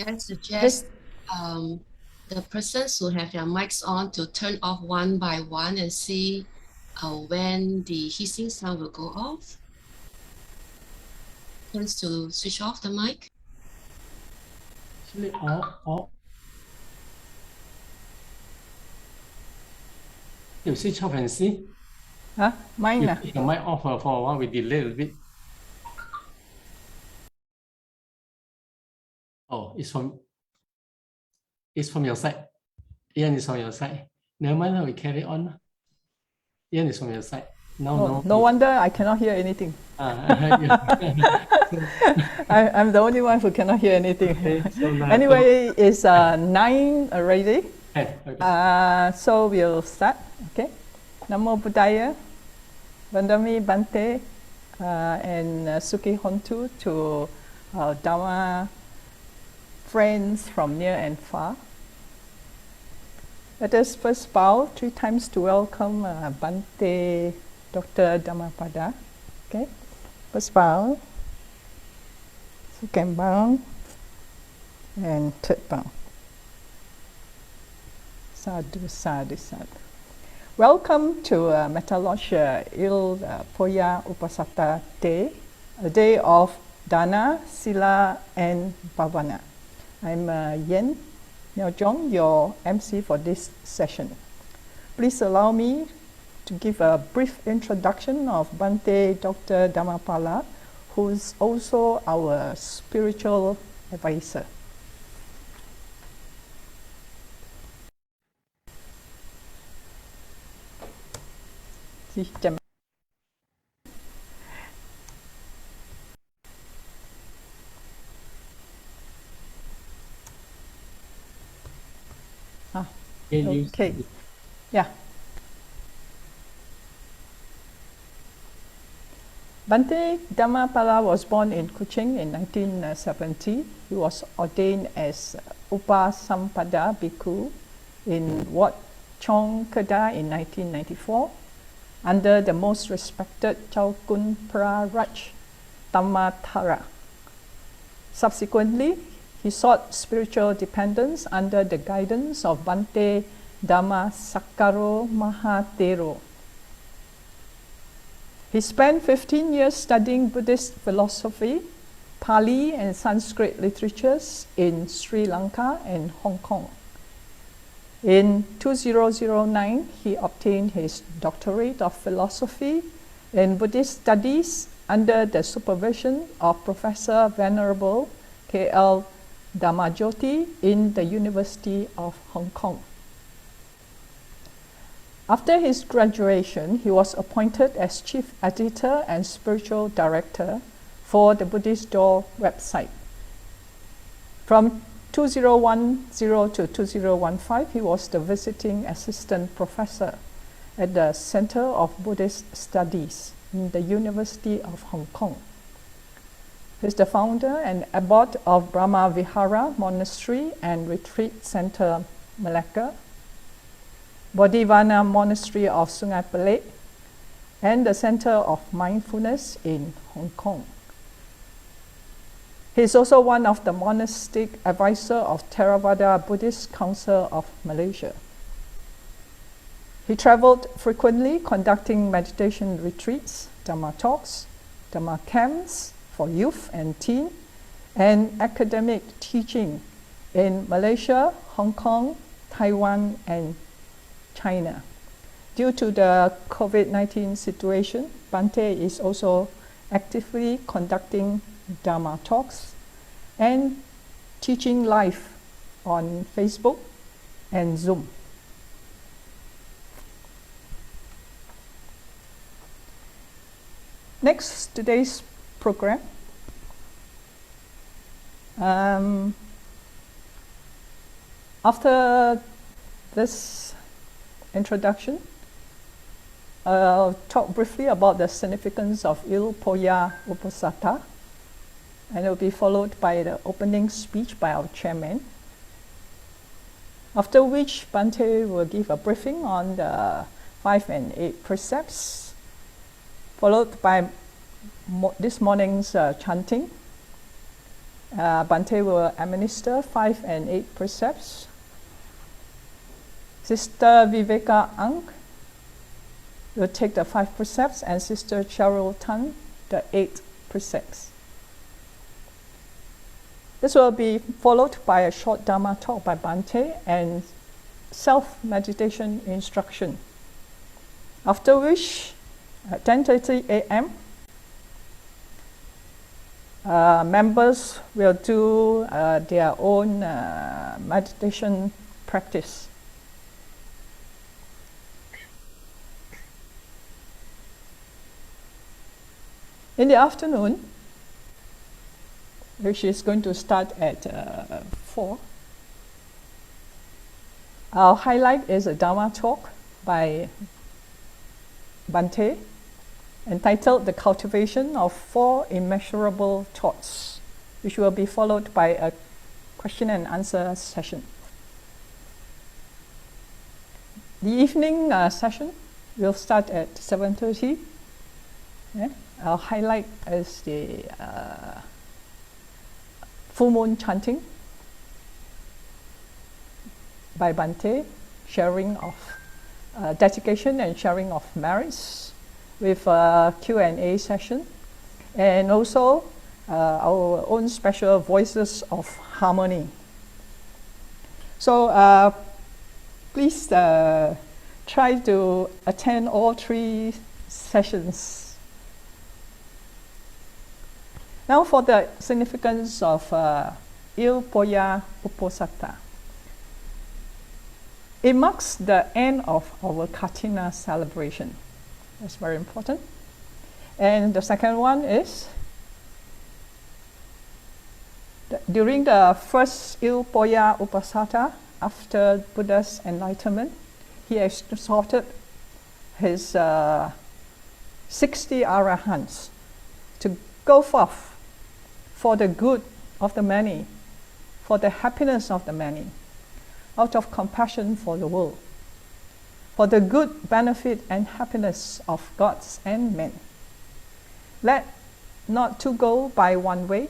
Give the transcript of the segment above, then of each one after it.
I suggest the persons who have their mics on to turn off one by one and see when the hissing sound will go off. Turns to switch off the mic. Actually, you switch off and see. Huh? Mine. You keep the mic off for a while, we delay a little bit. Oh, it's from your side. Ian is from your side. Never mind, we carry on. Ian is from your side. No wonder I cannot hear anything. I'm the only one who cannot hear anything. Okay, so anyway, it's 9 already. Okay. So we'll start. Okay. Namo Buddhaya, Vandami Bhante, and Suki Hontu to our Dhamma friends from near and far. Let us first bow 3 times to welcome Bhante, Dr. Dhammapala. Okay, first bow, second bow, and third bow. Sadhu, sadhu, sadhu. Welcome to Metta Lodge POYA Uposatha Day, a day of Dana, Sila, and Bhavana. I'm Yen Miao Zhong, your MC for this session. Please allow me to give a brief introduction of Bhante Dr. Dhammapala, who is also our spiritual advisor. Okay. Yeah. Bhante Dhammapala was born in Kuching in 1970. He was ordained as Uposatha Bhikkhu in Wat Chong Kedah in 1994 under the most respected Chao Kun Praraj Dhammapala. Subsequently, he sought spiritual dependence under the guidance of Bhante Dhamma Sakkaro Mahatero. He spent 15 years studying Buddhist philosophy, Pali and Sanskrit literatures in Sri Lanka and Hong Kong. In 2009, he obtained his doctorate of philosophy in Buddhist studies under the supervision of Professor Venerable K.L. Dhamajoti in the University of Hong Kong. After his graduation, he was appointed as Chief Editor and Spiritual Director for the Buddhist Door website. From 2010 to 2015, he was the Visiting Assistant Professor at the Center of Buddhist Studies in the University of Hong Kong. He is the founder and abbot of Brahma Vihara Monastery and Retreat Center, Malacca, Bodhivana Monastery of Sungai Pelek, and the Center of Mindfulness in Hong Kong. He is also one of the monastic advisor of Theravada Buddhist Council of Malaysia. He traveled frequently conducting meditation retreats, Dhamma talks, Dhamma camps for youth and teen, and academic teaching in Malaysia, Hong Kong, Taiwan, and China. Due to the COVID-19 situation, Bhante is also actively conducting Dhamma talks and teaching live on Facebook and Zoom. Next, today's program. After this introduction, I'll talk briefly about the significance of POYA Uposatha, and it will be followed by the opening speech by our chairman. After which, Bhante will give a briefing on the 5 and 8 precepts, followed by this morning's chanting. Bhante will administer 5 and 8 precepts. Sister Viveka Ang will take the 5 precepts, and Sister Cheryl Tan the 8 precepts. This will be followed by a short Dhamma talk by Bhante and self-meditation instruction. After which, at 10:30 a.m., members will do their own meditation practice. In the afternoon, which is going to start at 4, our highlight is a Dhamma talk by Bhante entitled The Cultivation of 4 Immeasurable Thoughts, which will be followed by a question and answer session. The evening session will start at 7:30. Our highlight is the full moon chanting by Bhante, sharing of dedication and sharing of merits, with a Q&A session, and also our own special voices of harmony. So please try to attend all 3 sessions. Now for the significance of POYA Uposatha. It marks the end of our Katina celebration. That's very important. And the second one is, during the first POYA Uposatha, after Buddha's enlightenment, he exhorted his 60 arahants to go forth for the good of the many, for the happiness of the many, out of compassion for the world, for the good benefit and happiness of gods and men. Let not 2 go by one way.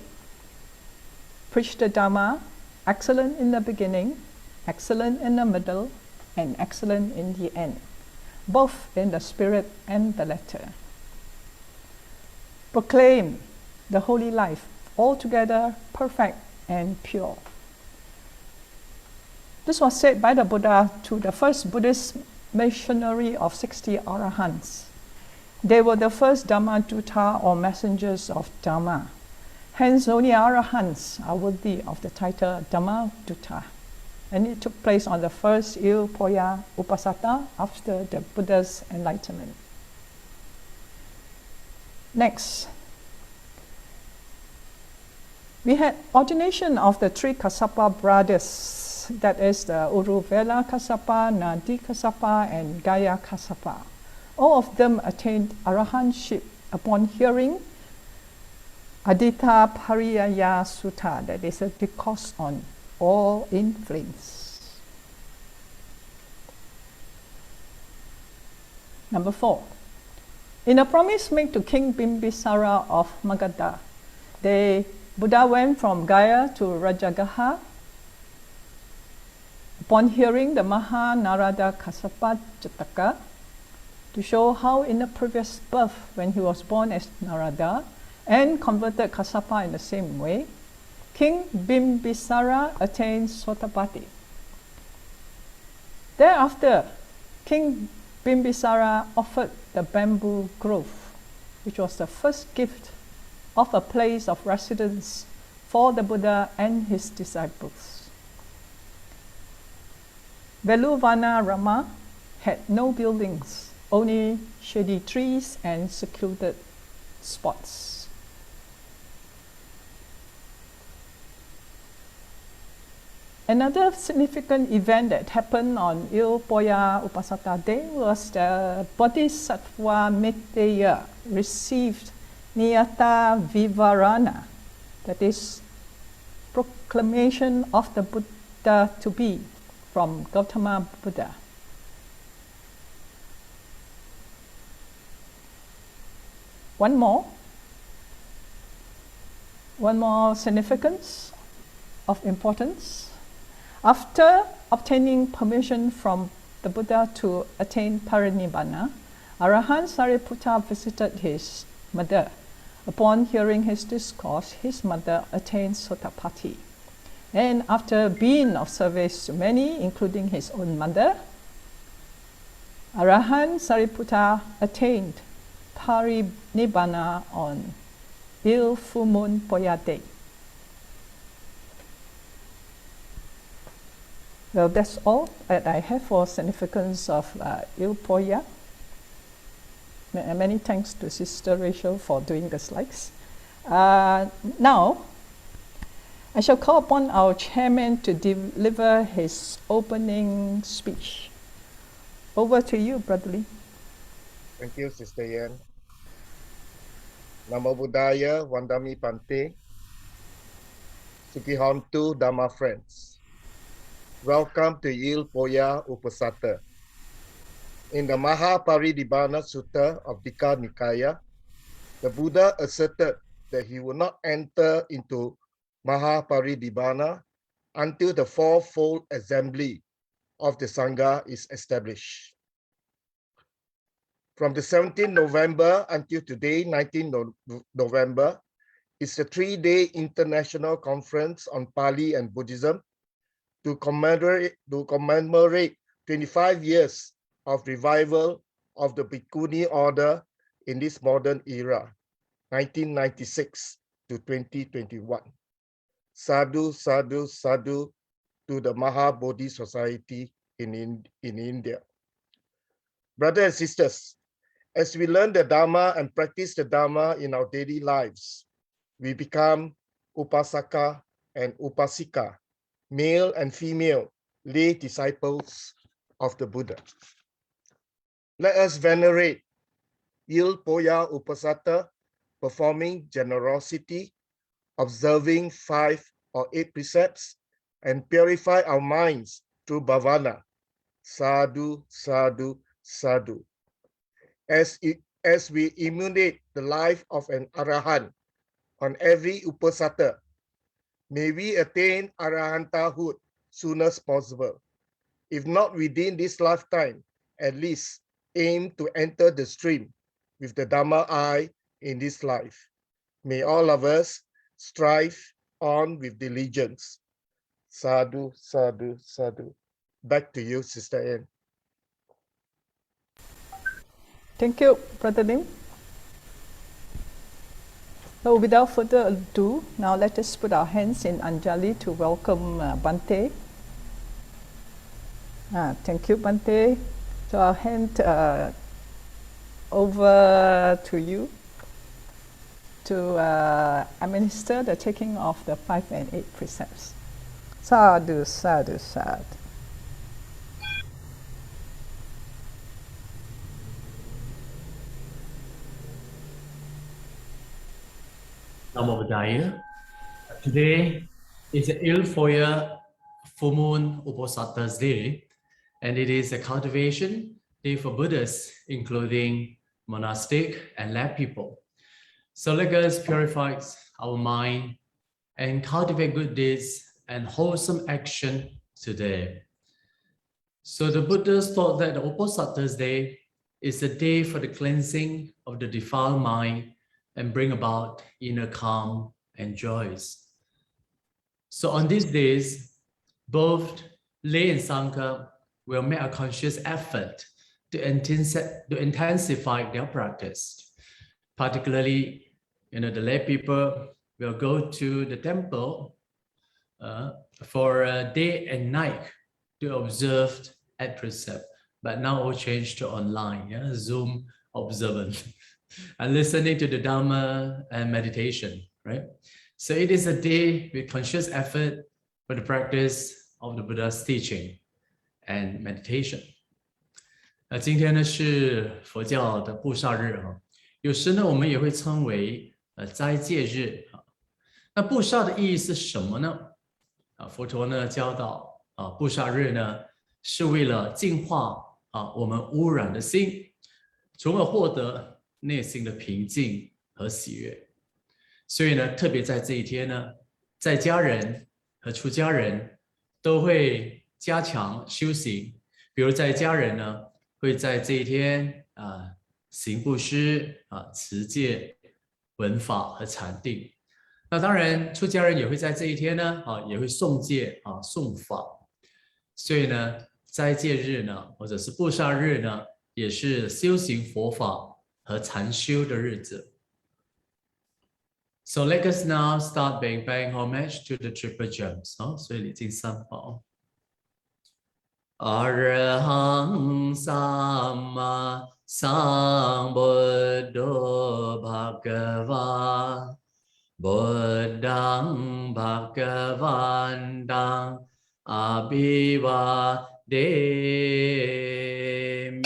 Preach the Dhamma, excellent in the beginning, excellent in the middle, and excellent in the end, both in the spirit and the letter. Proclaim the holy life, altogether perfect and pure. This was said by the Buddha to the first Buddhist missionary of 60 arahants. They were the first Dhammadutta or messengers of Dhamma. Hence, only arahants are worthy of the title Dhammadutta. And it took place on the first POYA Uposatha after the Buddha's enlightenment. Next, we had ordination of the 3 Kassapa brothers, that is the Uruvela Kassapa, Nadi Kassapa, and Gaya Kassapa. All of them attained arahantship upon hearing Adita Pariyaya Sutta, that is a discourse on all in flames. Number 4. In a promise made to King Bimbisara of Magadha, Buddha went from Gaya to Rajagaha. Upon hearing the Maha Narada Kassapa Jataka, to show how in the previous birth, when he was born as Narada and converted Kassapa in the same way, King Bimbisara attained Sotapati. Thereafter, King Bimbisara offered the bamboo grove, which was the first gift of a place of residence for the Buddha and his disciples. Veluvana Rama had no buildings, only shady trees and secluded spots. Another significant event that happened on POYA Uposatha Day was the Bodhisattva Mitteya received Niyata Vivarana, that is, proclamation of the Buddha to be, from Gautama Buddha. One more. One more significance of importance. After obtaining permission from the Buddha to attain parinibbana, Arahant Sariputta visited his mother. Upon hearing his discourse, his mother attained Sotapadhi. And after being of service to many, including his own mother, Arahant Sariputta attained parinibbana on ill full moon POYA day. Well, that's all that I have for significance of ill POYA. Many thanks to Sister Rachel for doing the slides. Now, I shall call upon our chairman to deliver his opening speech. Over to you, Brother Lee. Thank you, Sister Yan. Namo Buddhaya, Wandami Bhante, Sukihontu Dhamma friends. Welcome to POYA Uposatha. In the Mahaparinibbana Sutta of Dika Nikaya, the Buddha asserted that he would not enter into Mahaparinibbana until the fourfold assembly of the Sangha is established. From the 17th November until today, 19th November, is a 3-day international conference on Pali and Buddhism to commemorate 25 years of revival of the Bhikkhuni order in this modern era, 1996 to 2021. Sadhu, sadhu, sadhu to the Mahabodhi Society in India. Brothers and sisters, as we learn the Dhamma and practice the Dhamma in our daily lives, we become Upasaka and Upasika, male and female lay disciples of the Buddha. Let us venerate POYA Uposatha, performing generosity, observing 5 or 8 precepts, and purify our minds through bhavana. Sadhu, sadhu, sadhu. As we emulate the life of an Arahant on every Uposatha, may we attain Arahantahood soon as possible. If not within this lifetime, at least aim to enter the stream with the Dhamma eye in this life. May all of us strive on with diligence. Sadhu, sadhu, sadhu. Back to you, Sister Anne. Thank you, Brother Lim. So without further ado, now let us put our hands in Anjali to welcome Bhante. Thank you, Bhante. So I'll hand over to you to administer the taking of the 5 and 8 precepts. Sadhu, sadhu, sadhu. Namo Buddhaya. Today is the POYA Full Moon Uposatha's Day, and it is a cultivation day for Buddhists, including monastic and lay people. So let us purify our mind and cultivate good deeds and wholesome action today. So the Buddhas thought that the Uposatha's Day is a day for the cleansing of the defiled mind and bring about inner calm and joys. So on these days, both lay and Sangha will make a conscious effort to intensify their practice. Particularly, the lay people will go to the temple for a day and night to observe at precept, but now all changed to online, Zoom observance, and listening to the Dhamma and meditation, right? So it is a day with conscious effort for the practice of the Buddha's teaching and meditation. 今天呢是佛教的布萨日哈，有时呢我们也会称为斋戒日哈。那布萨的意义是什么呢？佛陀呢教导布萨日呢是为了净化我们污染的心，从而获得内心的平静和喜悦。所以呢，特别在这一天呢，在家人和出家人都会加强修行。比如在家人呢，会在这一天行布施持戒、闻法和禅定。那当然，出家人也会在这一天呢也会诵戒诵法。所以呢，斋戒日呢，或者是布萨日呢，也是修行佛法和禅修的日子。So let us now start paying homage to the triple gems. 所以礼敬三宝。Arahang Samma Sambuddho Bhagava Buddhang Bhagavantang Abhivademi.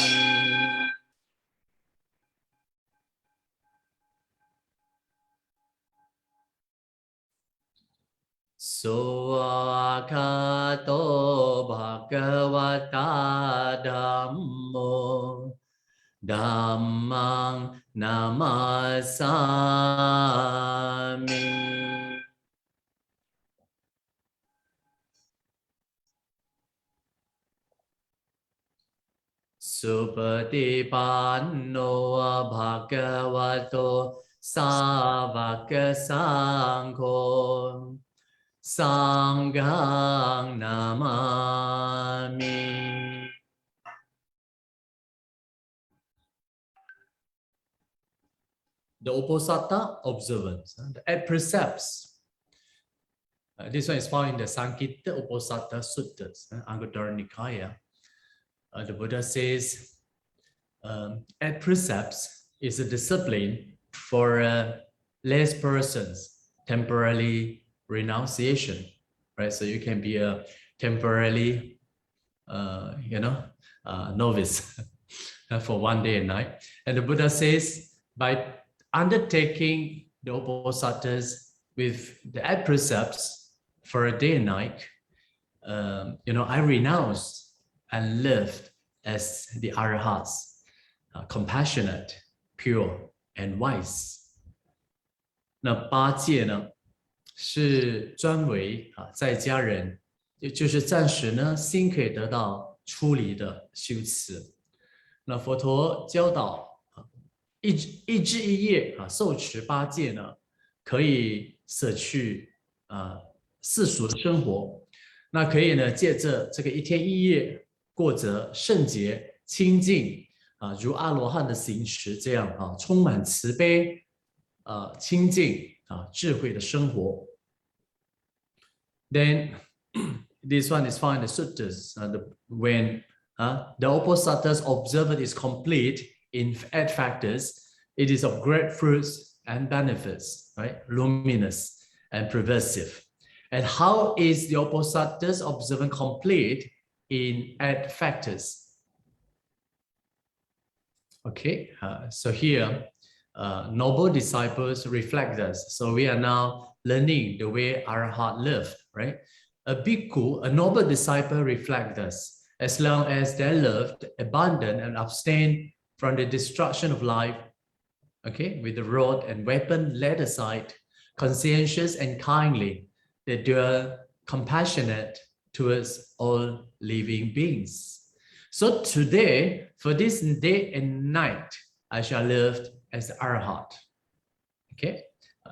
Suakato Bhagavata Dhammo Dhammang Namasami. Supatipanno Bhagavato Savaka Sangho Sanghang Namami. The Uposatha Observance, the 8 precepts. This one is found in the Sankita Uposatha Sutta, Anguttara Nikaya. The Buddha says 8 precepts is a discipline for less persons, temporarily renunciation, right? So you can be a temporarily, novice for one day and night. And the Buddha says, by undertaking the Uposatthas with the 8 precepts for a day and night, I renounce and live as the Arahats, compassionate, pure, and wise. 那8戒呢，是专为在家人，也就是暂时呢心可以得到出离的修持。那佛陀教导一日一夜受持8戒呢，可以舍去世俗的生活，那可以呢借着这个一天一夜过着圣洁清净如阿罗汉的行持，这样充满慈悲清净智慧的生活。Then this one is found in the suttas. When the Uposatha's observance is complete in 8 factors, it is of great fruits and benefits, right? Luminous and pervasive. And how is the Uposatha's observance complete in 8 factors? Okay, so here, noble disciples reflect this. So we are now learning the way Arahat lived, right? A bhikkhu, a noble disciple, reflect this. As long as they lived abundant and abstain from the destruction of life, okay, with the rod and weapon laid aside, conscientious and kindly, they dwell compassionate towards all living beings. So today, for this day and night, I shall live as the Arahat. Okay,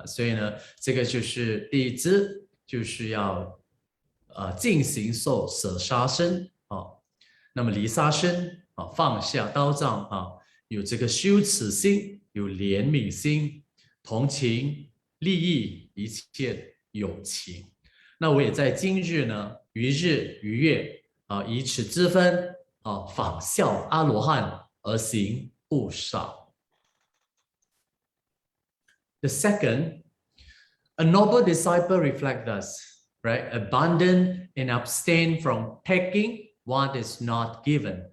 所以呢，这个就是第一支，就是要进行受舍杀生那么离杀生放下刀杖有这个羞耻心，有怜悯心，同情利益一切有情。那我也在今日呢，于日于月以此之分仿效阿罗汉而行布萨。The second, a noble disciple reflects us, right? Abandon and abstain from taking what is not given.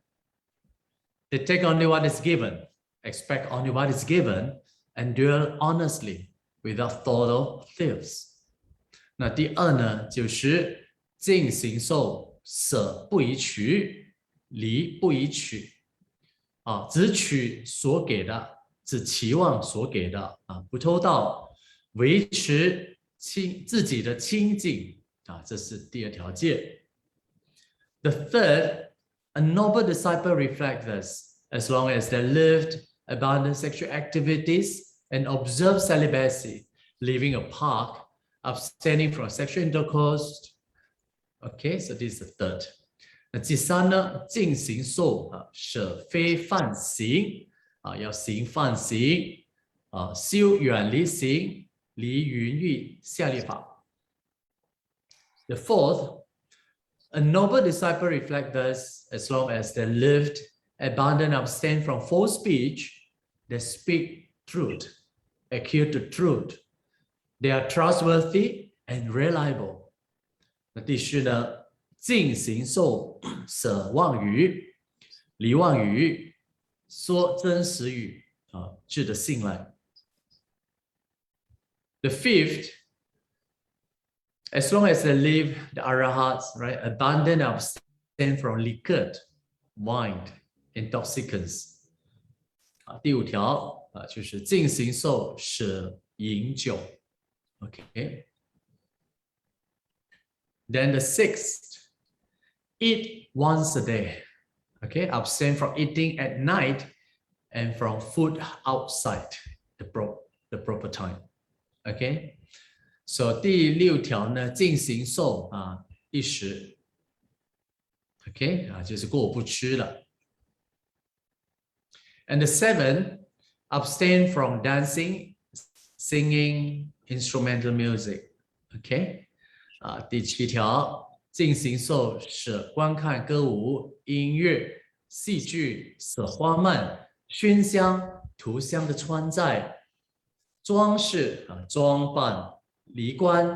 They take only what is given, expect only what is given, and dwell honestly without thought of thieves. 那第二呢，就是进行受舍不以取，离不以取，只取所给的，只期望所给的不偷盗，维持自己的清净啊，这是第二条戒。The third, a noble disciple reflects this as long as they lived abundant sexual activities and observed celibacy, living apart, abstaining from sexual intercourse. Okay, so this is the third. 那第三呢，净行受啊，舍非犯行啊，要行犯行啊，修远离行，离云欲下列法。The fourth, a noble disciple reflects this as long as they lived abandon, abstain from false speech, they speak truth, adhere to truth, they are trustworthy and reliable. 那第四呢，净行受，舍妄语，离妄语，说真实语啊，值得信赖。The fifth, as long as they live the arahats, right, abandon, abstain from liquor, wine, intoxicants. 啊，第五条啊，就是净行受，舍饮酒。Okay. Then the sixth, eat once a day. Okay, abstain from eating at night and from food outside the proper time. Okay, so 第六条呢，净行受啊，一时。OK 啊，就是过不吃了。And the seventh, abstain from dancing, singing, instrumental music. OK 啊，第七条，净行受，舍观看歌舞、音乐、戏剧、舍花蔓、熏香、涂香的穿戴、装饰啊、装扮、离观、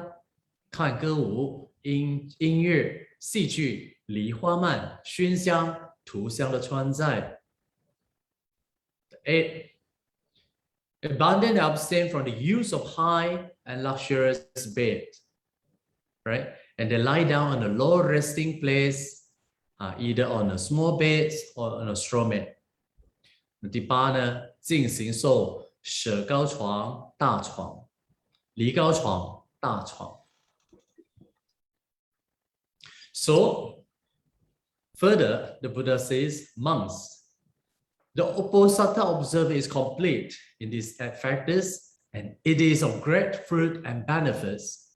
看歌舞、音乐、戏剧、离花蔓、熏香、涂香的穿戴。8. Abandon and abstain from the use of high and luxurious bed, right? And they lie down on a low resting place, either on a small bed or on a straw mat. 第八呢，净行受，舍高床、大床，离高床、大床。So, further, the Buddha says, monks, the Uposatha Observance is complete in these 8 factors, and it is of great fruit and benefits.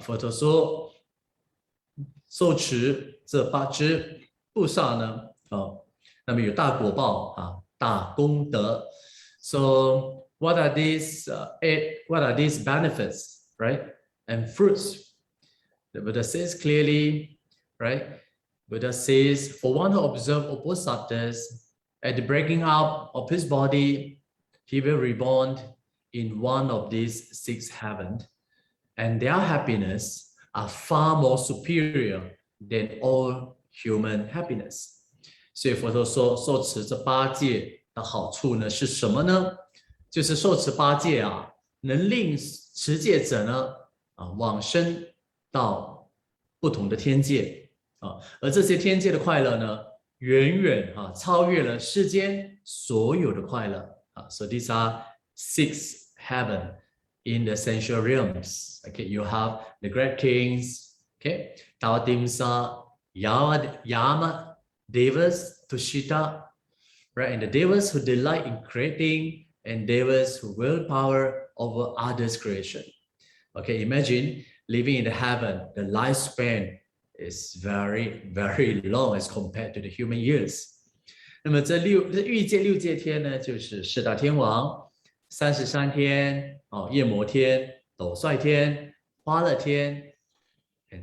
佛陀说，受持这8支布萨呢，那么有大果报大功德。So what are these 8? What are these benefits, right? And fruits. The Buddha says clearly, right? Buddha says, for one who observes Uposatthas, at the breaking up of his body, he will reborn in one of these 6 heavens, and their happiness are far more superior than all human happiness. 所以佛陀说，受持这8戒的好处呢是什么呢？就是受持8戒能令持戒者呢往生到不同的天界而这些天界的快乐呢，远远超越了世间所有的快乐So these are 6 heaven in the sensual realms. Okay, you have the great kings. Okay, Tawatimsa, Yama, Devas, Tushita, right? And the Devas who delight in creating, and Devas who will power over others' creation. Okay, imagine living in the heaven. The lifespan is very, very long as compared to the human years. 那么这欲界6界天呢，就是四大天王、33天、夜摩天、斗率天、花乐天、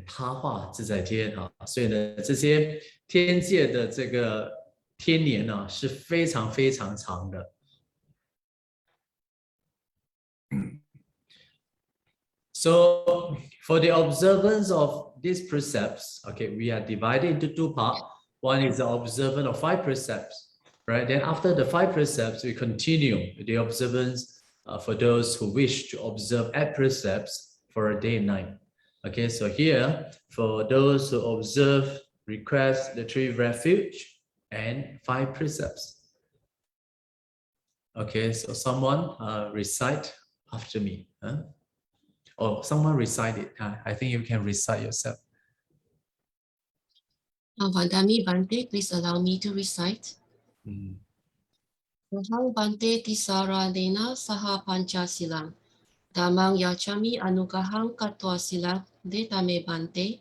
他化自在天所以呢，这些天界的这个天年呢是非常非常长的。So for the observance of these precepts, okay, we are divided into 2 parts. One is the observance of 5 precepts, right? Then after the 5 precepts, we continue the observance for those who wish to observe 8 precepts for a day and night. Okay, so here, for those who observe, request the 3 refuge and 5 precepts. Okay, so someone recite after me. Huh? Oh, someone recite it. I think you can recite yourself. Vandami Bhante, please allow me to recite. Ahang Bhante Tisaranena Saha Panchasilang. Dhammang Yachami Anugahang Katwa Silang Detame Bhante.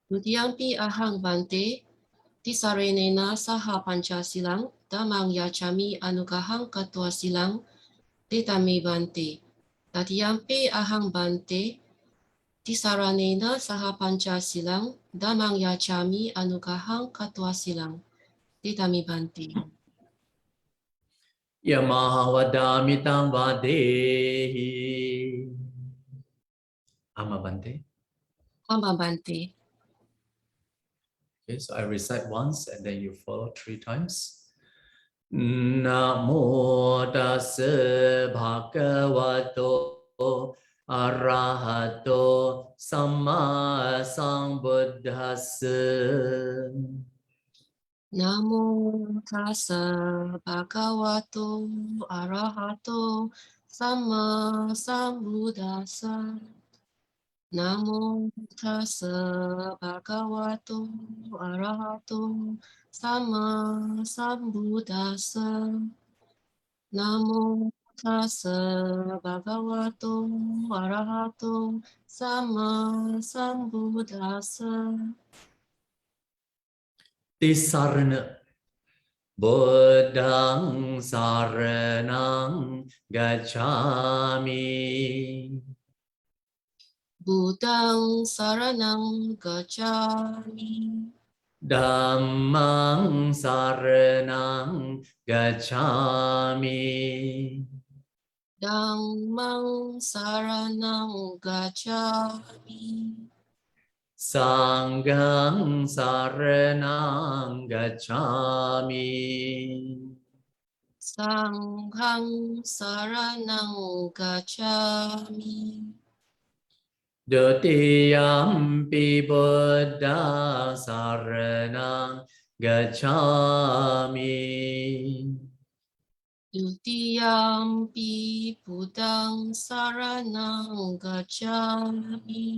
Dutiyampi Ahang Bhante Tisaranena Saha Panchasilang. Dhammang Yachami Anugahang Katwa Silang Detame Bhante. Tatiyampi Ahang Bhante Tisaranena Saha Panchasilang. Dhammang Yachami Anugahang Katwa Silang Detame Bhante. Yamahawadamitang vadehi. Amma Bhante. Amma Bhante. Okay, so I recite once and then you follow 3 times. Namo tassa bhagavato arahato samma sambuddhassa. Namo tassa bhagavato arahato samma sambuddhassa. Namo tassa bhagavato arahato samma sambuddhassa. Namo tassa bhagavato arahato samma sambuddhassa. Tisarana Buddhang saranang gacchami. Buddhang saranang gacchami. Dhammang saranang gacchami. Dhammang saranang gacchami. Sanghang saranang gacchami. Sanghang saranang gacchami. Dutiyampi Buddha saranang gacchami. Dutiyampi Buddhang saranang gacchami.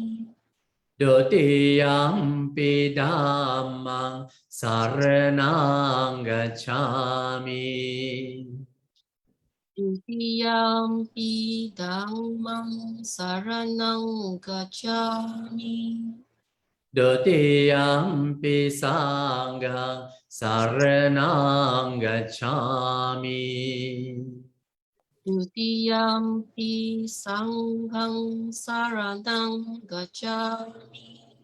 Dutiyampi Dhammang saranang gacchami. Dutiyampi Dhammang saranang gacchami. Dutiyampi Sanghang saranang gacchami. Dutiyampi sanghang saranang gacchami.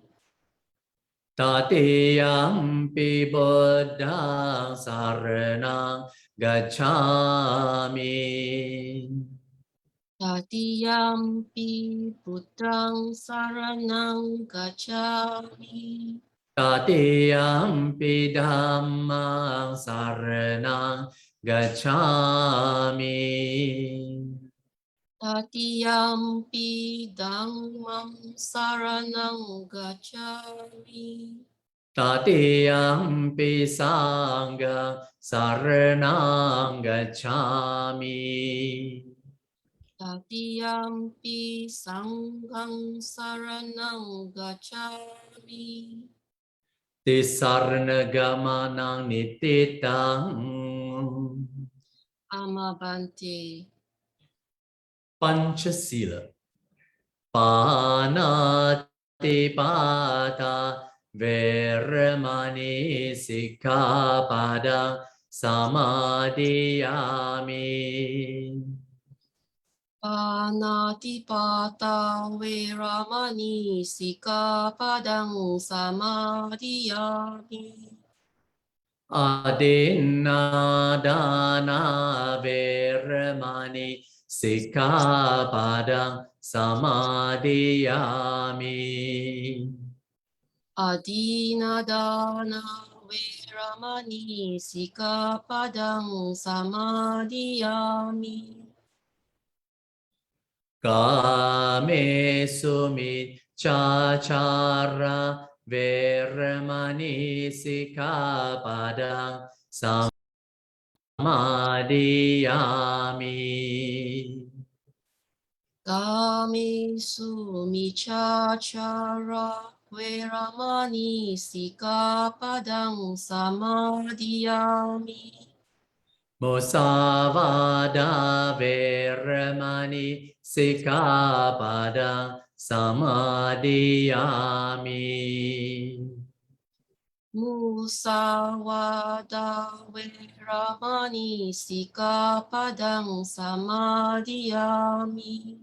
Tatiyampi Buddhang saranang gacchami. Tatiyampi Buddhang saranang gacchami. Tatiyampi Dhammang saranang gacchami. Tatiyampi Dhammam saranang gacchami. Tatiyampi Sanghang saranang gacchami. Tatiyampi sanghang saranang gacchami. Tisarana gamanang nititang. Amma Bhante. Panchasila. Panatipata veramani sikkhapada samadhiyami. Panatipata veramani sikkhapadang samadhiyami. Adinadana veramani sikkhapadang samadhiyami. Adinadana veramani sikkhapadang samadhiyami. Kamesu miccācara veramani sikkhapadang samadhiyami. Kamesu michachara veramani sikapadang samadhiyami. Musavada veramani sikkhapada samadhiyami. Musawada veramani sikapadang samadhiyami.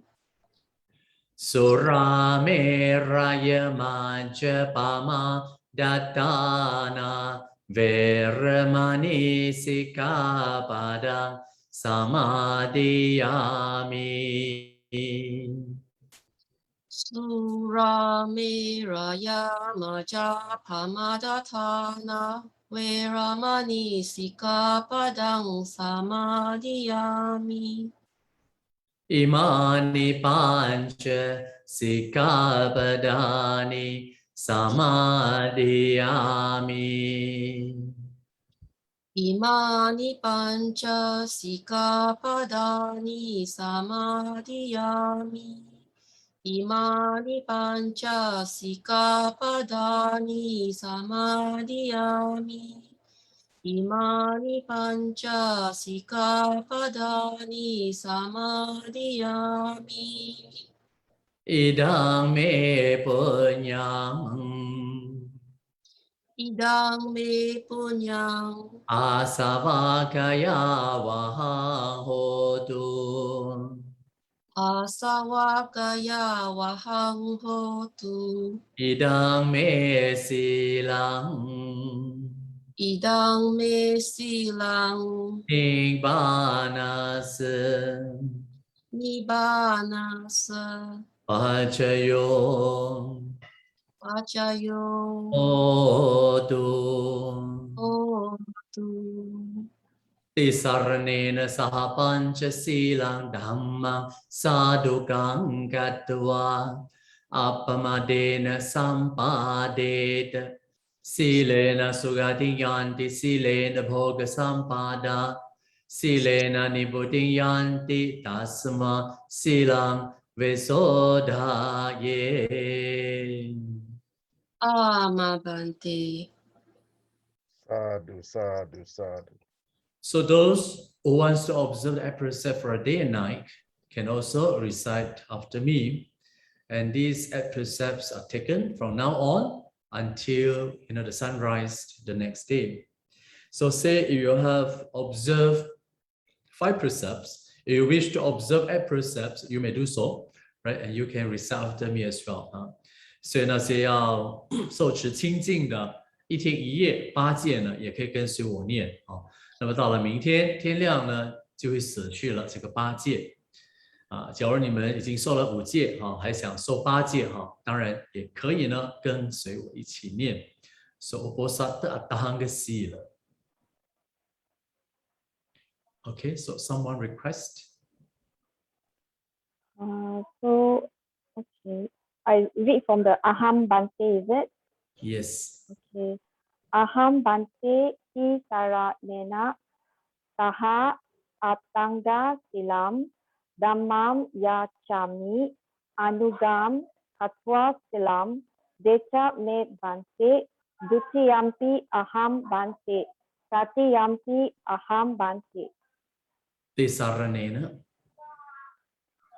Surameraya majapama dattana veramani sikkhapada samadhiyami. Surameraya majapamadatthana veramani sikapadang samadhiyami. Imani pancha sikkhapadani samadhiyami. Imani pancha sikapadani samadhiyami. Imani pancha sikapadani samadhiyami. Imani pancha sikapadani samadhiyami. Idang me punyam Idang me punyang asavakaya vahang hotu. asawakaya wahang hotu. Idang me silang Idang me silang nibbanas nibbanasa pacayo pacayo hotu. hotu. Tisaranena saha pancha silang dhamma sadukang katva appamadena sampadeta silena sugati yanti silena bhoga sampada silena nibbutiं yanti tasma silang visodhaye. Bhante. Sadhu, sadhu, sadhu. So those who wants to observe the precept for a day and night can also recite after me. And these precepts are taken from now on until the sunrise the next day. So say if you have observed 5 precepts, if you wish to observe 8 precepts, you may do so, right? And you can recite after me as well. 所以那些要受持清净的一天一夜8戒呢，也可以跟随我念啊。那么到了明天天亮呢，就会舍去了这个8戒啊。假如你们已经受了5戒哈，还想受8戒哈，当然也可以呢，跟随我一起念。So Uposatha S1. Okay, so someone request. Okay. I read from the Aham Bhante, is it? Yes. Okay. Aham Bhante ki saranena saha atanga silam dhammam yachami anugam katva silam decha me Bhante dutiyampi aham Bhante satiyampi aham Bhante. Tisaranena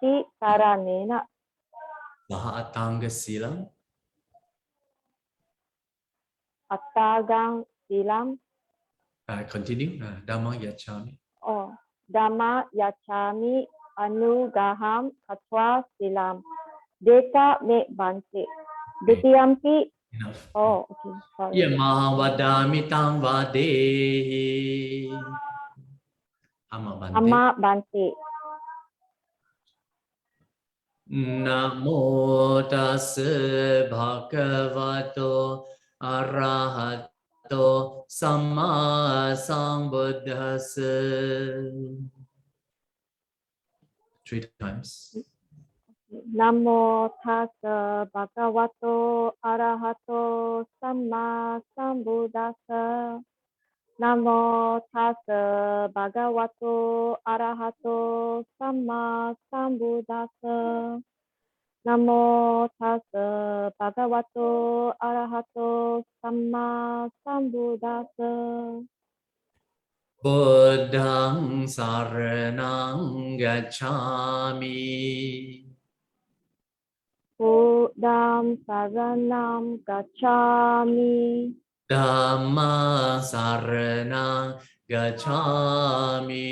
Ti saranena saha atanga silam atagang silam. Continue. Dhamma yachami. Oh, Dhamma yachami anugaham katva silam. Deta me Bhante. Ditiyampi. Enough. Oh, okay. Sorry. Yamaha vadami tang vadehi. Amma Bhante. Amma Bhante. Namo tassa bhagavato arahato samma sambuddhassa. 3 times. Namo tassa bhagavato arahato samma sambuddhassa. Namo tassa bhagavato arahato samma sambuddhassa. Namo tassa bhagavato arahato samma sambuddhassa. Buddhang saranang gacchami. Buddham saranam gacchami. Dhamma saranang gacchami.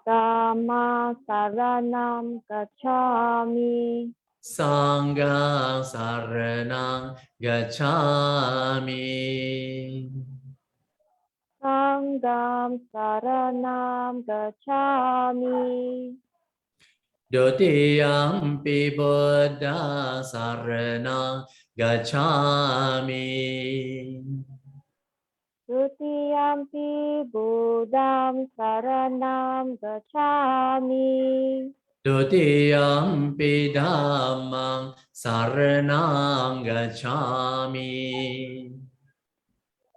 Dhamma saranam gacchami. Sangha saranang gacchami. Sangham saranam gacchami. Dutiyampi Buddha saranang gacchami. Dutiyampi Buddham saranam gacchami. Dutiyampi Dhammang saranang gacchami.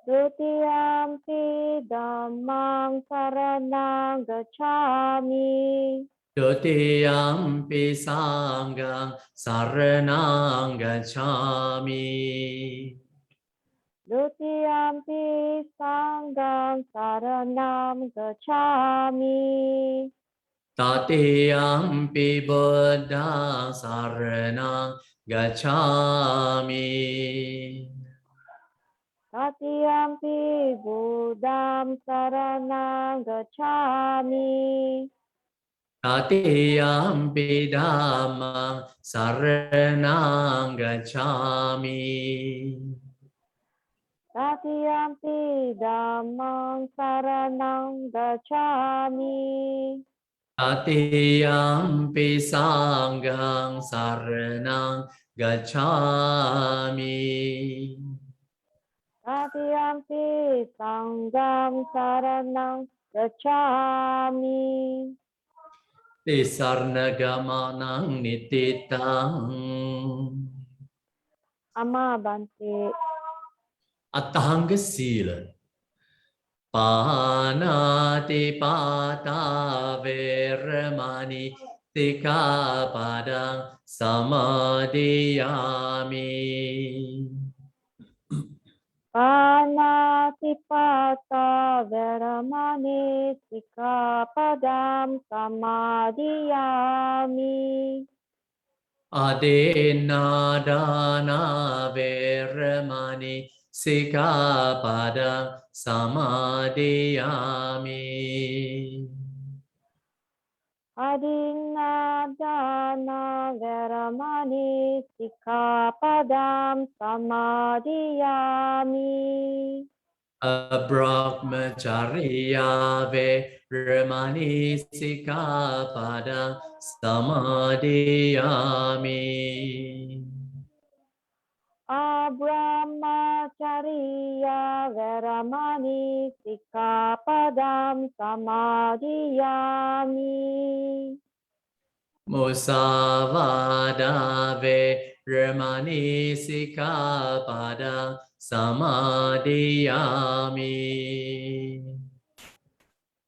Dutiyampi Dhammam saranam gacchami. Dutiyampi Sanghang saranang gacchami. Dutiyampi Sangham saranam gacchami. Tatiyampi Buddha saranang gacchami. Tatiyampi Buddham saranam gacchami. Tatiyampi Dhammang saranang gacchami. Tatiyampi Dhammam saranam gacchami. Tatiyampi Sanghang saranang gacchami. Tatiyampi Sangham saranam gacchami. Tisarnagamanang nititang. Amma Bhante. Atahanga sila. Panati pata veramani Sikkhapadang samadhiyami. Panatipata veramani Sikkhapadam samadhiyami. Adinadana veramani Sikkhapadang samadhiyami. Adinadana veramani Sikkhapadam samadhiyami. Abrahmacharya veramani Sikkhapadang samadhiyami. Abrahmacharya veramani Sikkhapadam samadhiyami. Musavada veramani Sikkhapadang samadhiyami.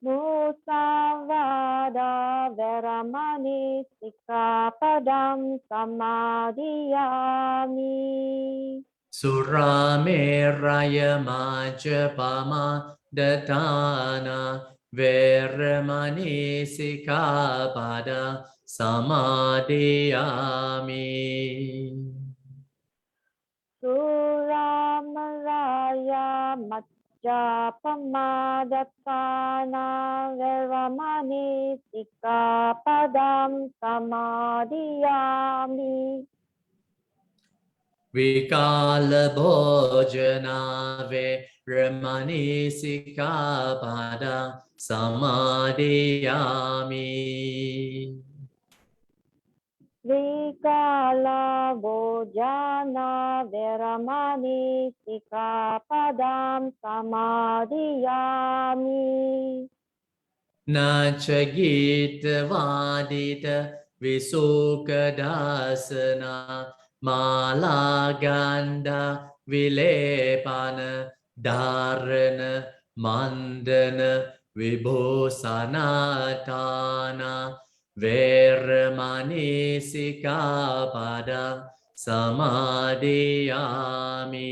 Musavada veramani Sikkhapadam samadhiyami. Surameraya majapama datana veramani Sikkhapadang samadhiyami. Suramaraya majjapamadhatthana veramani Sikkhapadam samadhiyami. Vikala bhojana veramani Sikkhapadang samadhiyami. Vikala bhojana veramani Sikkhapadam samadhiyami. Nachagita vadita visukadasana malaganda vilepana Dharana Mandana Vibhosanatana Veramani Sikapada Samadhiyami.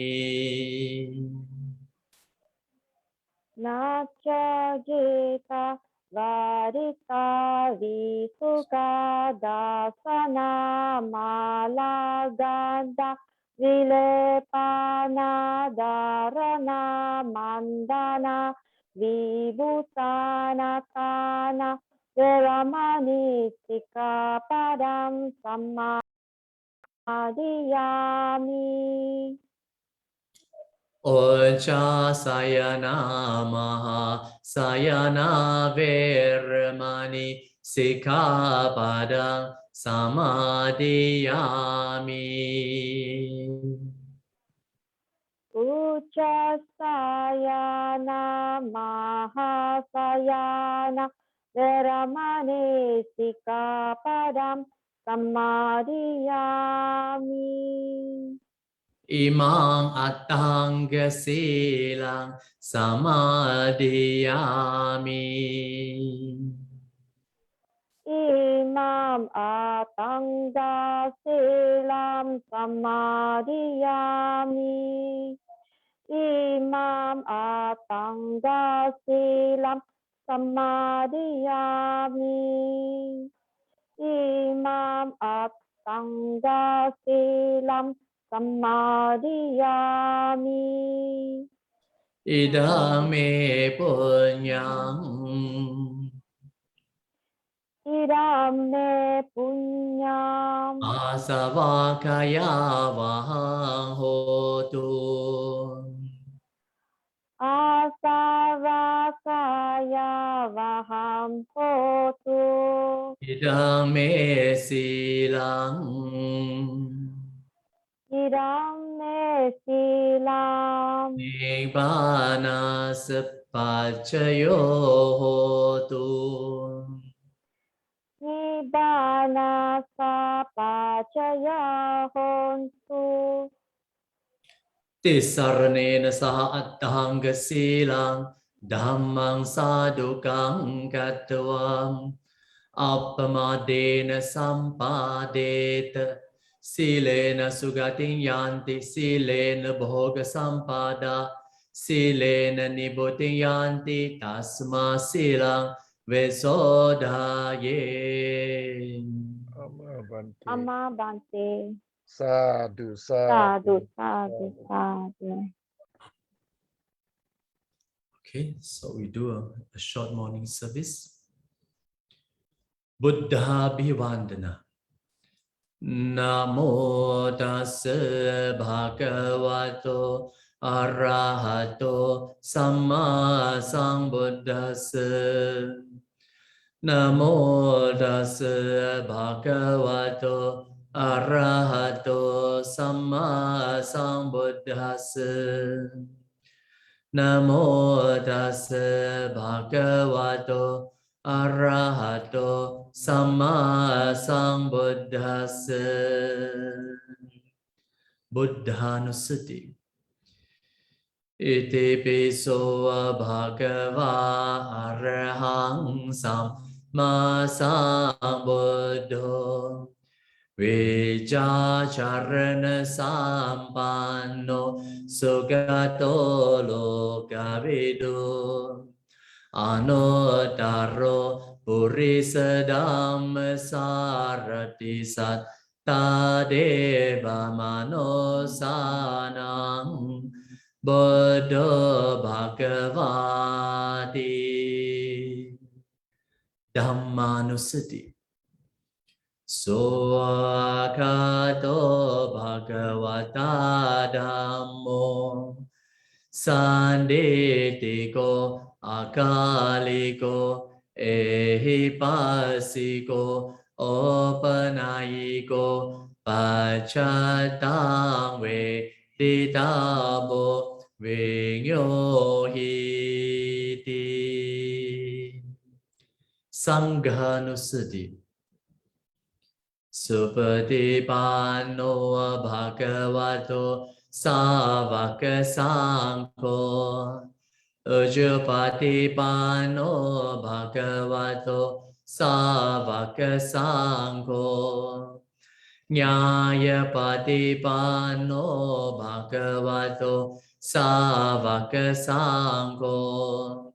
Nacha jeta varita visuka dasana malaganda vilepana dharana mandana vibhusana kana veramani sikapadam samadhiyami. Ocha sayana maha sayana veramani sikapadam samadhiyami. Uchasayana mahasayana veramani sikapadam samadhiyami. Imam atanga silang samadhiyami. Imam atanga silam samadhiyami. Imam atanga silam samadhiyami. Imam atanga silam samadhiyami. Idang me punyang Idam me punyam asavakaya vahang hotu. asavakaya vaham hotu. Idang me silang Idam me silam nibbana sapacayo hotu. nibbana sapacaya hontu. Tisarnena saha attanga silang dhammang sadukang katvam appamadena sampadeta silena sugatin yanti silena bhoga sampada silena nibbutiं yanti tasma silang vesodaye. Amma Bhante. Sadhu, Sadhu, sadhu. sadhu, sadhu. Okay, so we do a short morning service. Buddha Bhivandana. Namo tassa bhagavato arahato samma sambuddhassa. Namo tassa bhagavato arahato samma sambuddhassa. Namo tassa bhagavato arahato samma sambuddhassa. Buddhanussati. Iti piso bhagava arahang samma sambuddho. Vijacharana sampanno sugato lokavidu anodaro purisa dhamma sarati sattadeva manosanang buddha bhagavati. Dhammanussati. Soakato bhagavata dhammo sandetiko akaliko ehipasiko opanayiko pachatang veditabo vinyohiti. Sanghanussati. Supatipanno bhagavato Savaka Sangho Ujupati Pano Bhagavato Savaka Sangho Nyaya Patipano Bhagavato Savaka Sangho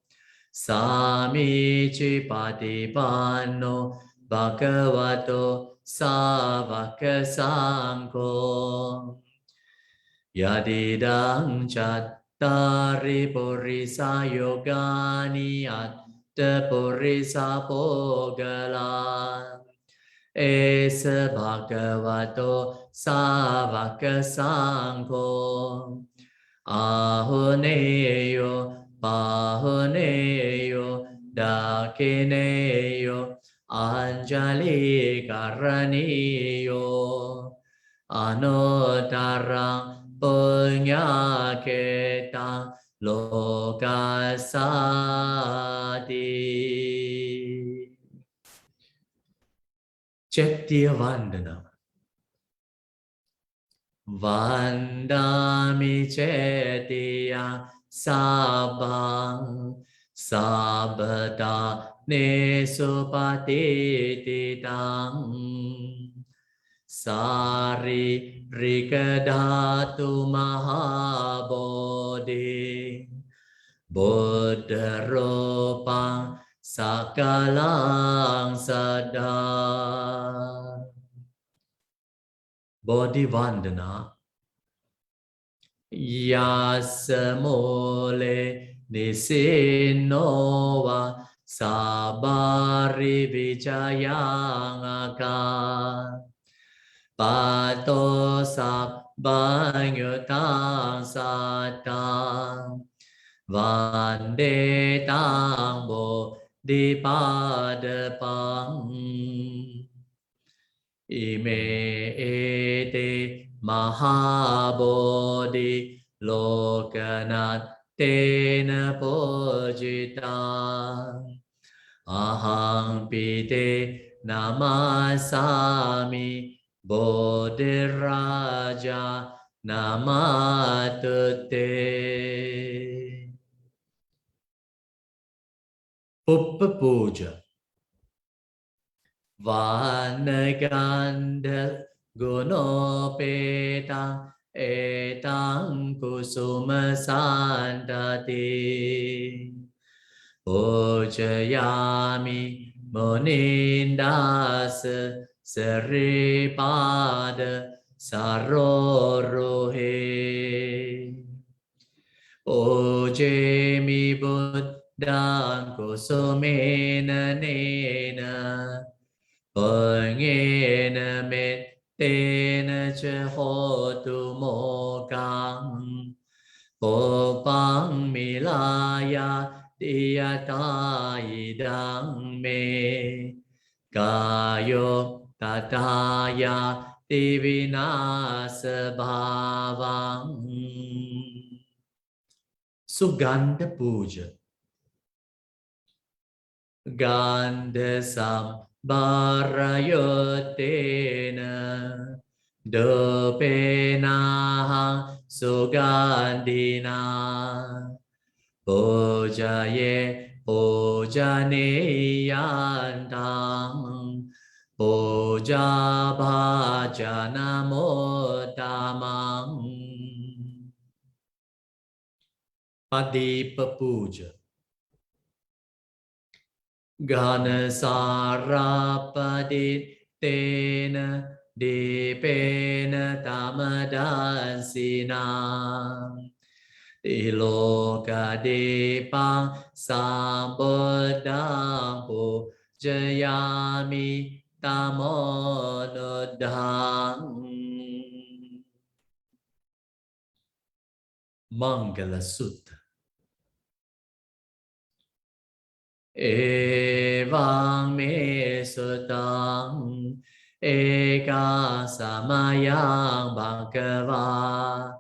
Samichi Patipano Bhagavato Savaka Sangho Yadidang Chattari Purisa Yogani Atta Purisa Pogala Esa Bhagavato Savaka Sangho Ahuneyo Pahuneyo Dakineyo Anjali Karaniyo Anotarang Punyaketang Lokasati Chetya Vandana Vandami Chetya Sabang Sabata Nesupatititang Sari Rikadatu Mahabodhi Buddha Rupang Sakalang Sada Bodhi Vandana Yasamole Nisinova Sabari Vijayang Akar Pato Sabbanyutang Satang Vande Tang Bodhipadapang Ime ete Mahabodhi Lokanat Tena Pujita Aham Pite Namasami Bodhiraja Namatute Pupa Puja Vanaganda Gunopeta Etang Kusuma Sandati Pujayami Munindas Saripada Sarorohe Ojemi Buddhang Kusumena Nena Pengena Mettena Cehotu Mokang Popang Milaya Tiyatai me Kayo Tataya Divinasa Bhavang Sugandha Puja Gandha Sambarayotena Dopenahang Sugandhina Pujaye Pujaniyantang Puja Bhajana Modamang Padipa Puja Gana Sarapaditena Dipena Tamadansina Tiloka Dipang Sambodang Pujayami Tamonodang Mangala Sutta Evang me sutang eka samayang bhagava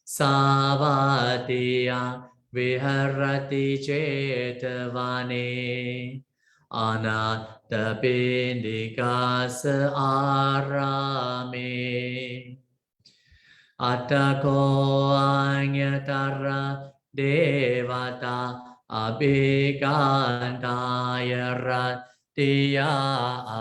savatiyang viharati cetavane anattapindika sa arame Atako anyatara devata abhikantaya ratiya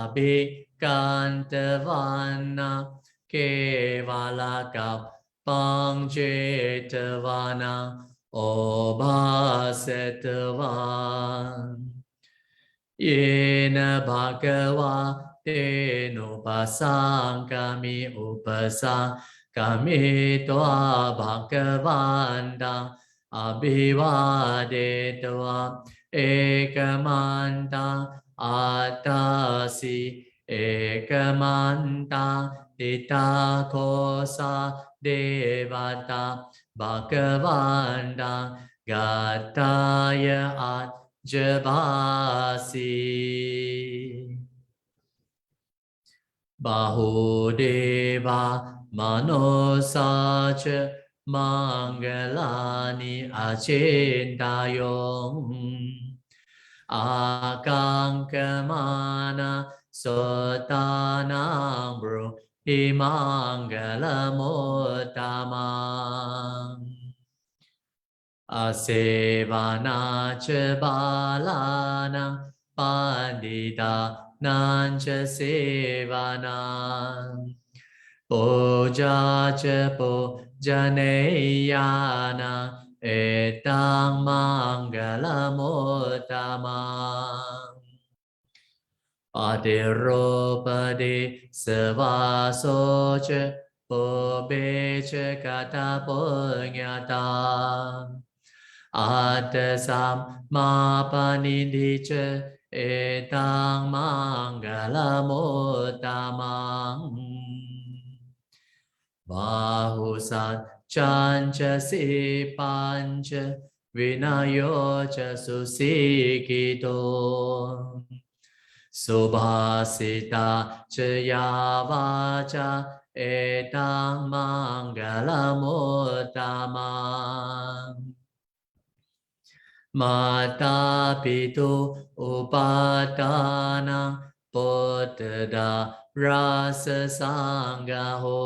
abhikantavana kevalaka pangchetavana obhasetavan yena bhagava tenupasankami upasakami tva bhagavanda abhivadetva ekamanta atasi ekamanta titakosa devata bhagavanda gataya at Jabasi Bahudeva Manosacha Mangalani Achendayom Akankamana Sotanam Bruhimangalamotamam Asevana cha balana pandita nancha sevana Puja cha pujaneyana etang mangalamotamam Adiropade savasocha pobecha katapunyata Atasam mapanidhicha etang mangalamotamam Bahusat chancha si pancha vinayocha susikito Subhasita chayavacha etang mangalamotamam Mata pitu upatana potada rasa sangaho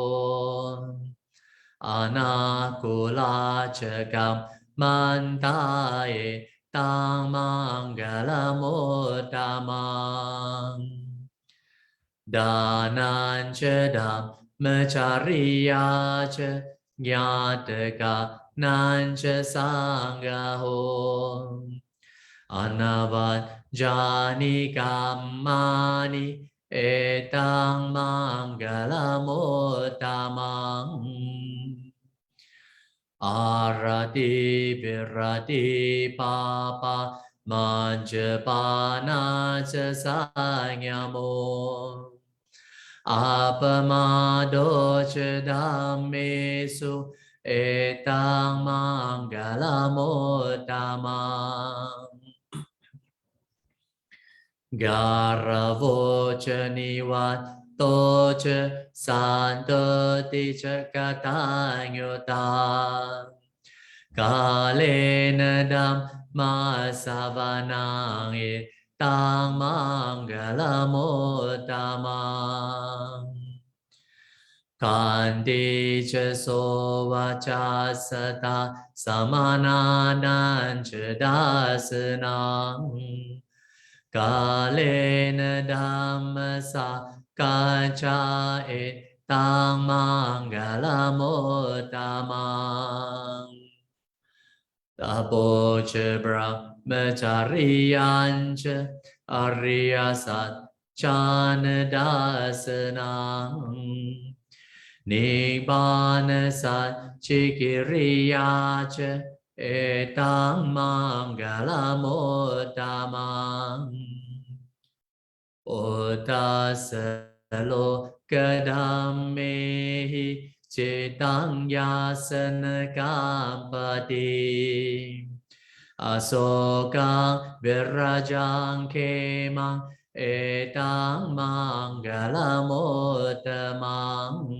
Anakula chakam mantaye tang mangalamotamam Danan chedam machariya Nyataka nancha sangaho Anavat jani kammani etang mangalamotamam Arati virati papa manjapana cha sanyamo Apamado cha dhammesu etang mangalamotamam Garavo cha nivato cha santoti cha katanyuta Kalena dhamma savanang etang mangalamotamam Kandi cha sovacha sata samananan cha dasanam Kalena dhamma sa kacha etang mangalamotamam Tapocha brahmachariyancha aryasat chanadasanam Nibbanasat chikiriyacha etang mangalamotamam Uttasalo kadammehi Cetang yasana kampati Asokang virajang kemang etang mangalamotamam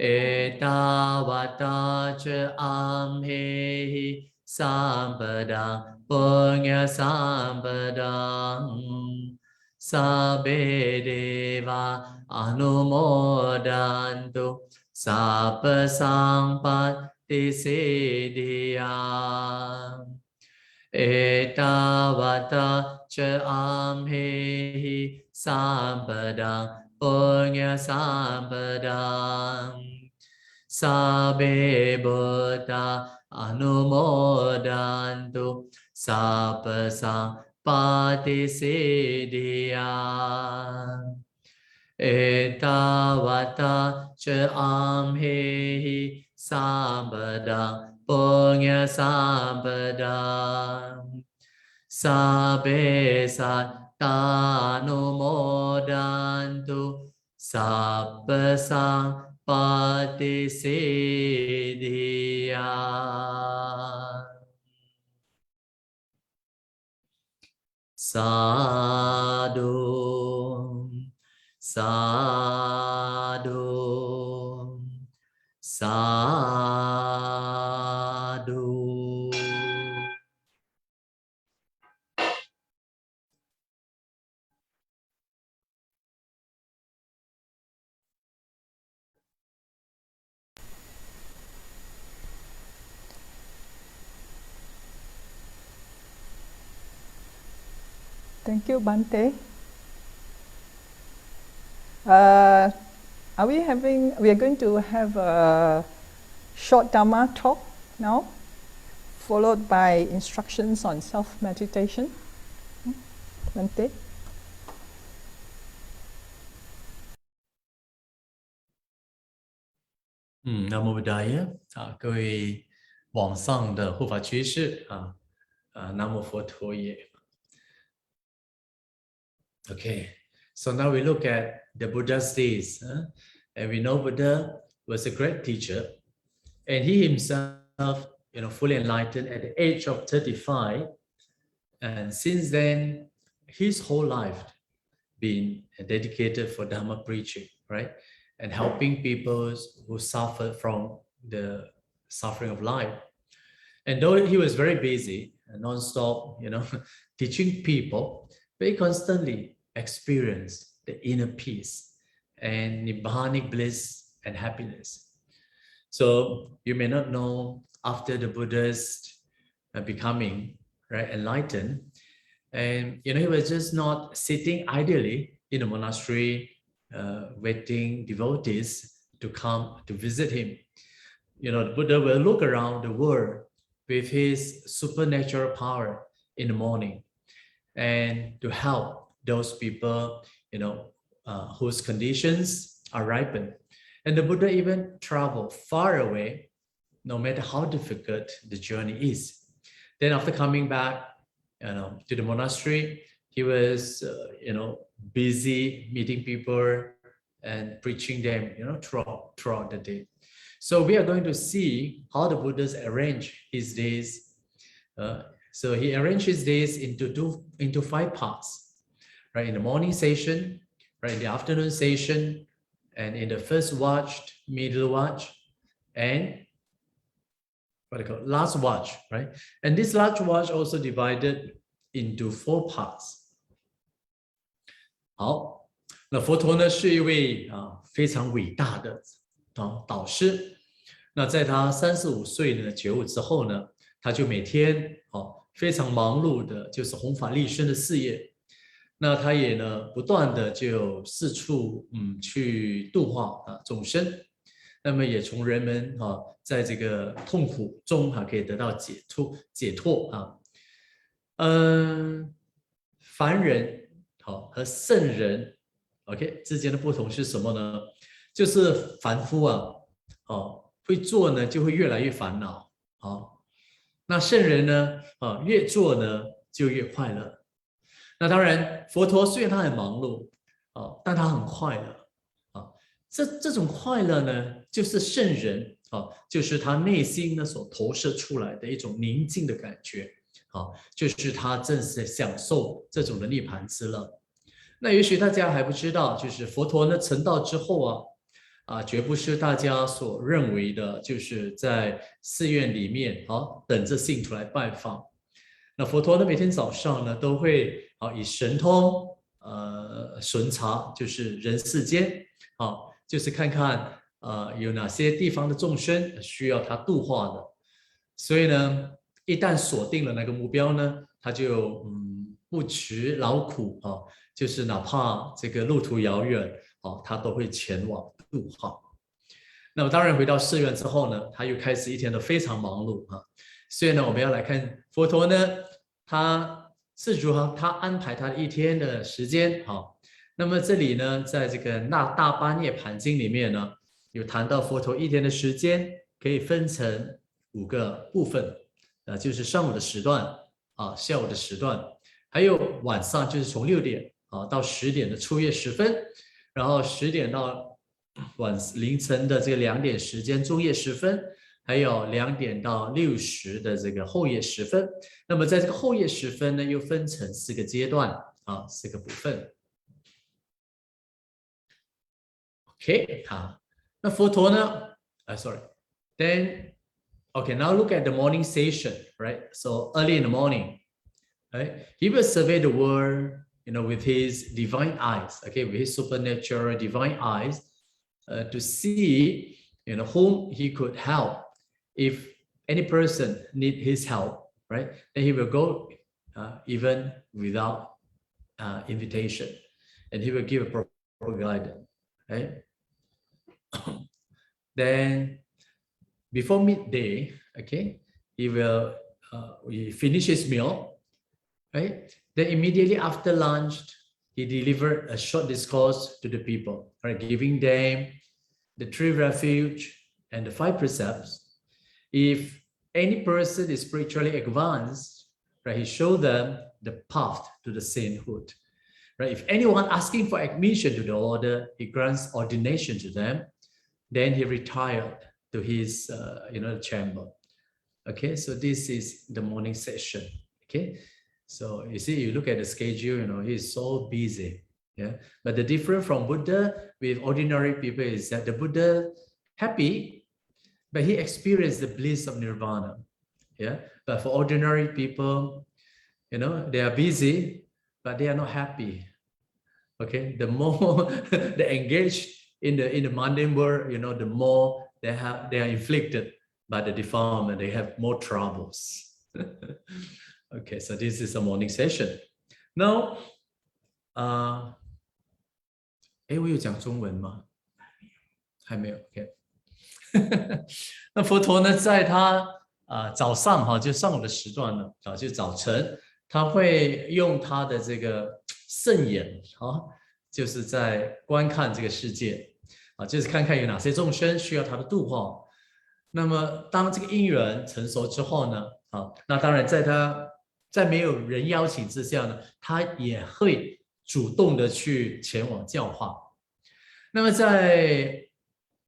Etavata cha amhehi sampadang punya sampadang Sabbe deva anumodantu Sabba sampatti siddhya Etavata cha amhehi sampadang punya sampadang Sabbe buddha anumodantu Sabba sampatti siddhya Etavata cha amhehi sampadang punya sampadang Sabbe sattanumodantu Sabba sampatti siddhya Sadhu Sadhu Sadhu Thank you, Bhante. We are going to have a short Dhamma talk now, followed by instructions on self-meditation. Bhante? Nam Mô Bổn Thầy 各位网上的护法居士南无佛陀耶。Okay, so now we look at the Buddha's days, and we know Buddha was a great teacher, and he himself, fully enlightened at the age of 35, and since then, his whole life been dedicated for Dhamma preaching, right, and helping people who suffer from the suffering of life. And though he was very busy and non-stop, teaching people, but he constantly experienced the inner peace and nibbanic bliss and happiness. So you may not know, after the Buddha's becoming enlightened, and he was just not sitting idly in a monastery waiting devotees to come to visit him. The Buddha will look around the world with his supernatural power in the morning, and to help those people, whose conditions are ripened. And the Buddha even traveled far away, no matter how difficult the journey is. Then after coming back, to the monastery, he was, busy meeting people and preaching them, throughout the day. So we are going to see how the Buddhas arrange his days. So he arranged his days into 5 parts. Right, in the morning session, right, in the afternoon session, and in the first watch, middle watch, and last watch, right? And this last watch also divided into 4 parts. 好，那佛陀呢是一位非常伟大的导师。那在他35岁呢觉悟之后呢，他就每天非常忙碌的，就是弘法利生的事业。那他也呢不断的就四处去度化众生，那么也从人们在这个痛苦中可以得到解脱凡人和圣人 OK 之间的不同是什么呢？就是凡夫会做呢就会越来越烦恼那圣人呢越做呢就越快乐。那当然，佛陀虽然他很忙碌但他很快乐这种快乐呢，就是圣人就是他内心呢所投射出来的一种宁静的感觉就是他正是享受这种的涅槃之乐。那也许大家还不知道，就是佛陀呢成道之后绝不是大家所认为的，就是在寺院里面等着信徒来拜访。那佛陀呢每天早上呢都会以神通巡查，就是人世间，就是看看有哪些地方的众生需要他度化的。所以呢，一旦锁定了那个目标呢，他就不辞劳苦就是哪怕这个路途遥远他都会前往度化。那么当然回到寺院之后呢，他又开始一天都非常忙碌所以呢，我们要来看佛陀呢，他是如何他安排他的一天的时间那么这里呢，在这个大般涅盘经里面呢，有谈到佛陀一天的时间可以分成5个部分，就是上午的时段下午的时段，还有晚上，就是从6点到10点的初夜时分，然后10点到凌晨的这个2点时间中夜时分，还有2点到6时的这个后夜时分。那么在这个后夜时分呢，又分成4个阶段4个部分。OK 那佛陀呢？Then okay, now look at the morning session, right? So early in the morning, right? He will survey the world, with his divine eyes, okay, with his supernatural divine eyes, to see, whom he could help. If any person need his help, right, then he will go even without invitation, and he will give a proper guidance, right? Then before midday, okay, he will finish his meal, right? Then immediately after lunch, he delivered a short discourse to the people, right, giving them the 3 refuge and the 5 precepts. If any person is spiritually advanced, right, he showed them the path to the sainthood. Right? If anyone asking for admission to the order, he grants ordination to them. Then he retired to his chamber. Okay, so this is the morning session. Okay, so you see, you look at the schedule, he's so busy. Yeah, but the difference from Buddha with ordinary people is that the Buddha happy, but he experienced the bliss of nirvana. Yeah, but for ordinary people, they are busy, but they are not happy. Okay, the more they engage in the mundane world, the more they are inflicted by the defilement. They have more troubles. Okay, so this is a morning session. Now, 我有讲中文吗？还没有。OK， 那佛陀呢，在他早上就上午的时段呢就早晨，他会用他的这个圣眼就是在观看这个世界就是看看有哪些众生需要他的度化。那么当这个因缘成熟之后呢那当然在没有人邀请之下呢，他也会主动的去前往教化。那么在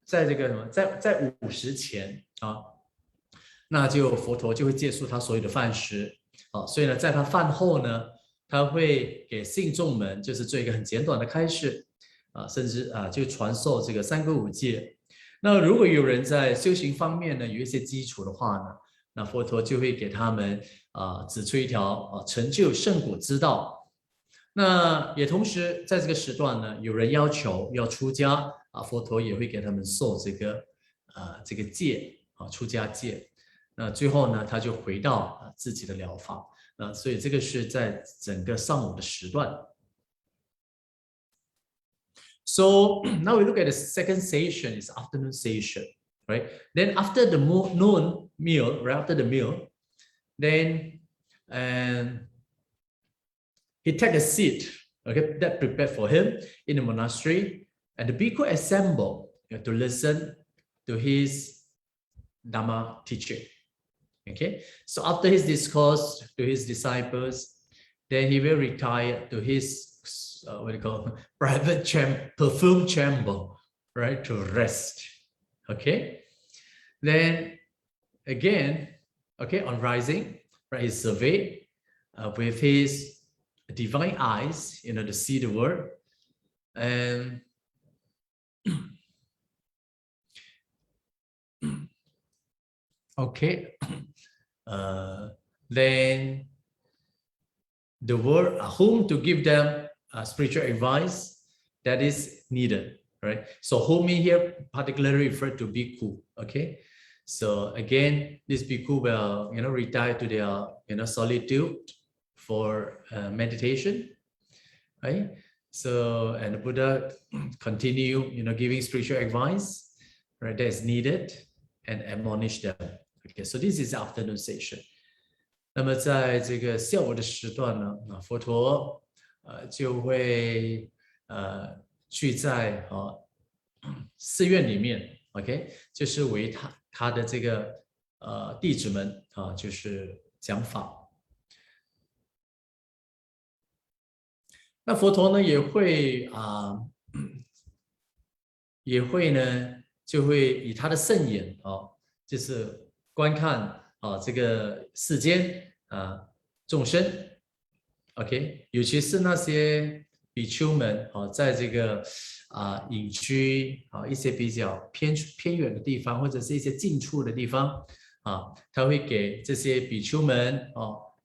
这个什么，在午时前那就佛陀就会借宿他所有的饭食所以呢，在他饭后呢，他会给信众们就是做一个很简短的开示甚至就传授这个3个5戒。那如果有人在修行方面呢有一些基础的话呢，那佛陀就会给他们指出一条成就圣果之道。那也同时在这个时段呢，有人要求要出家佛陀也会给他们受这个戒出家戒。那最后呢，他就回到自己的疗法。所以这个是在整个上午的时段。So now we look at the second session, is afternoon session, right? Then after the noon meal, right after the meal, then he take a seat, okay, that prepared for him in the monastery, and the bhikkhu assemble to listen to his Dhamma teaching. Okay, so after his discourse to his disciples, then he will retire to his private perfume chamber, right, to rest. Okay, then again, okay, on rising, right, he surveyed with his divine eyes, to see the world, and okay, then the word whom to give them spiritual advice that is needed, right? So Homi here particularly referred to bhikkhu, okay? So again, this bhikkhu will, retire to their, solitude for meditation, right? So, and the Buddha continue, giving spiritual advice, right, that is needed and admonish them. Okay, so this is afternoon session. 那么在这个下午的时段呢，佛陀就会聚在寺院里面 ，OK， 就是为他的这个弟子们就是讲法。那佛陀呢也会呢就会以他的圣眼就是观看这个世间众生 ，OK， 尤其是那些比丘们在这个隐居一些比较偏远的地方，或者是一些近处的地方他会给这些比丘们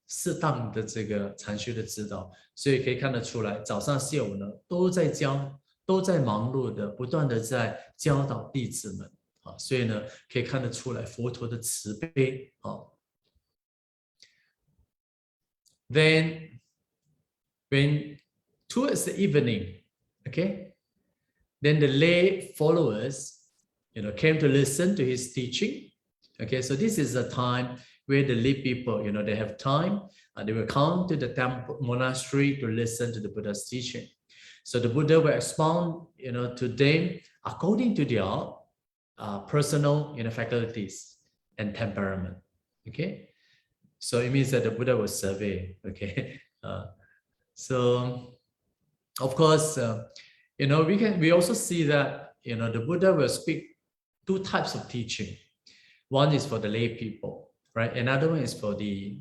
适当的这个禅修的指导，所以可以看得出来，早上下午呢都在忙碌的，不断的在教导弟子们所以呢可以看得出来佛陀的慈悲Then when towards the evening, okay, then the lay followers, came to listen to his teaching. Okay, so this is a time where the lay people, they have time and they will come to the temple monastery to listen to the Buddha's teaching. So the Buddha will expound, to them according to their personal, faculties and temperament. Okay. So it means that the Buddha will survey, okay? So, of course, we also see that, the Buddha will speak two types of teaching. One is for the lay people, right? Another one is for the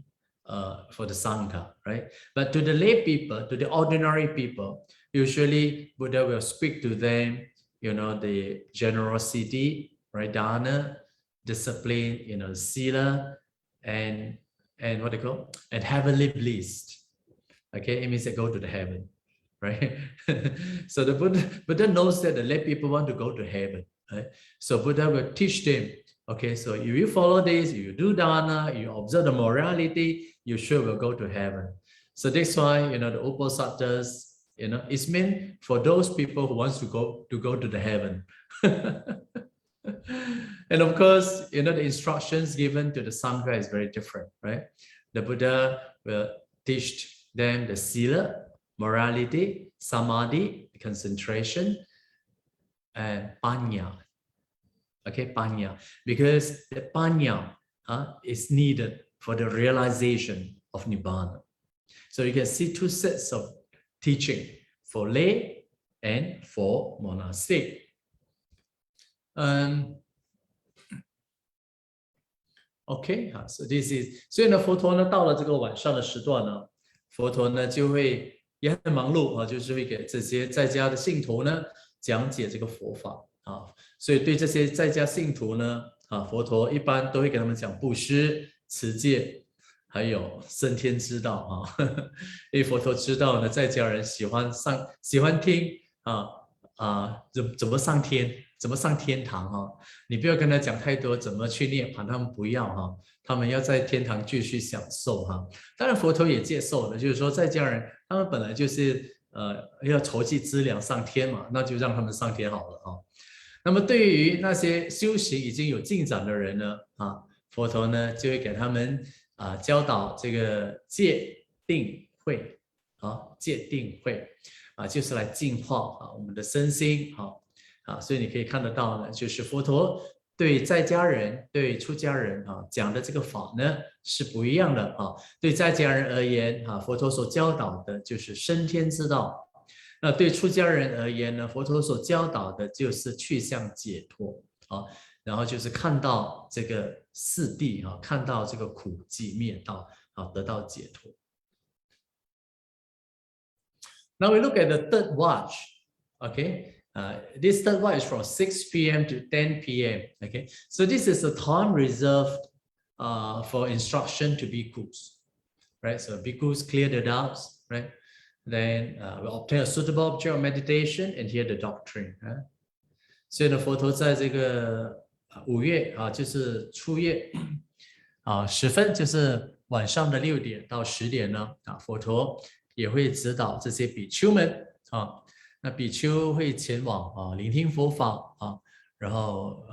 Sangha, right? But to the lay people, to the ordinary people, usually Buddha will speak to them, the generosity, right? Dana, discipline, sila, and what they call, and heavenly bliss. Okay, it means they go to the heaven, right? So the Buddha knows that the lay people want to go to heaven, right? So Buddha will teach them, okay, so if you follow this, if you do dana, you observe the morality, you sure will go to heaven. So that's why, the Uposathas, it's meant for those people who wants to go to the heaven. And of course, the instructions given to the Sangha is very different, right? The Buddha will teach them the sila, morality, samadhi, concentration, and panya. Okay, panya. Because the panya is needed for the realization of Nibbana. So you can see two sets of teaching for lay and for monastic. OK 所以 this is 所以呢，佛陀呢到了这个晚上的时段呢，佛陀呢就会也很忙碌就是会给这些在家的信徒呢讲解这个佛法所以对这些在家信徒呢佛陀一般都会给他们讲布施、持戒，还有升天之道因为佛陀知道呢，在家人喜欢听怎么上天。怎么上天堂你不要跟他讲太多怎么去涅槃，他们不要他们要在天堂继续享受当然佛陀也接受了，就是说在家人他们本来就是要筹集资粮上天嘛，那就让他们上天好了那么对于那些修行已经有进展的人呢佛陀呢就会给他们教导这个戒定慧戒定慧就是来净化我们的身心所以你可以看得到呢，就是佛陀对在家人、对出家人讲的这个法呢是不一样的对在家人而言佛陀所教导的就是升天之道，那对出家人而言呢，佛陀所教导的就是去向解脱然后就是看到这个四谛看到这个苦集灭道得到解脱。Now we look at the third watch, okay? This third watch is from 6 p.m. to 10 p.m. Okay, so this is the time reserved for instruction to bhikkhus, right? So bhikkhus clear the doubts, right? then will obtain a suitable object of meditation and hear the doctrine. 所以呢，佛陀在这个5月就是初夜时分，就是晚上的6点到10点呢佛陀也会指导这些比丘们那比丘会前往聆听佛法然后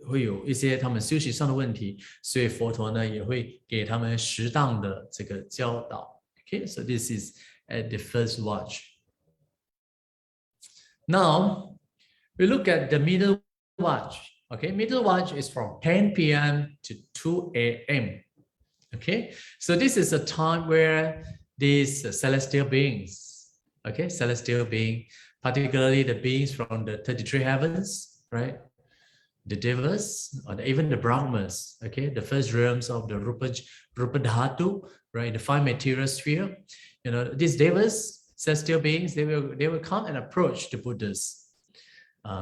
会有一些他们修行上的问题，所以佛陀呢也会给他们适当的这个教导。Okay, so this is at the first watch. Now we look at the middle watch. Okay, middle watch is from 10 p.m. to 2 a.m. Okay, so this is a time where these celestial beings, okay, celestial being, particularly the beings from the 33 heavens, right? The devas, or even the Brahmas, okay, the first realms of the Rupa Dhatu, right, the 5 material sphere. You know, these devas, celestial beings, they will come and approach the Buddhas,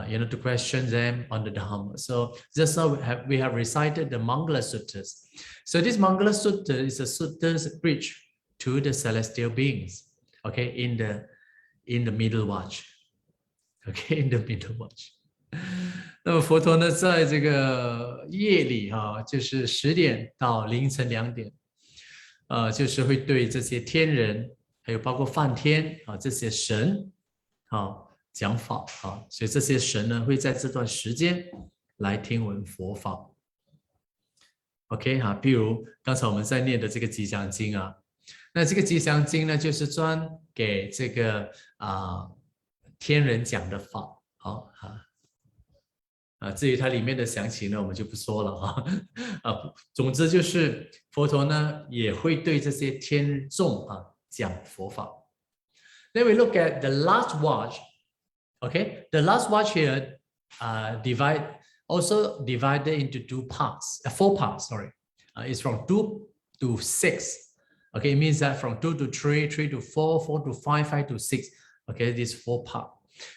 you know, to question them on the Dhamma. So just now we have recited the Mangala Suttas. So this Mangala Sutta is a sutta preached to the celestial beings, okay, in the middle watch, okay, in the middle watch. 那么佛陀呢，在这个夜里就是10点到凌晨2点，就是会对这些天人，还有包括梵天这些神讲法所以这些神呢会在这段时间来听闻佛法。OK 比如刚才我们在念的这个吉祥经那这个吉祥经呢就是专给这个天人讲的法，至于它里面的详情呢，我们就不说了总之就是佛陀呢也会对这些天众讲佛法。Then we look at the last watch. Okay, the last watch here also divided into 4 parts. Sorry, it's from 2 to 6. Okay, it means that from 2 to 3, 3 to 4, 4 to 5, 5 to 6. Okay, these 4 parts.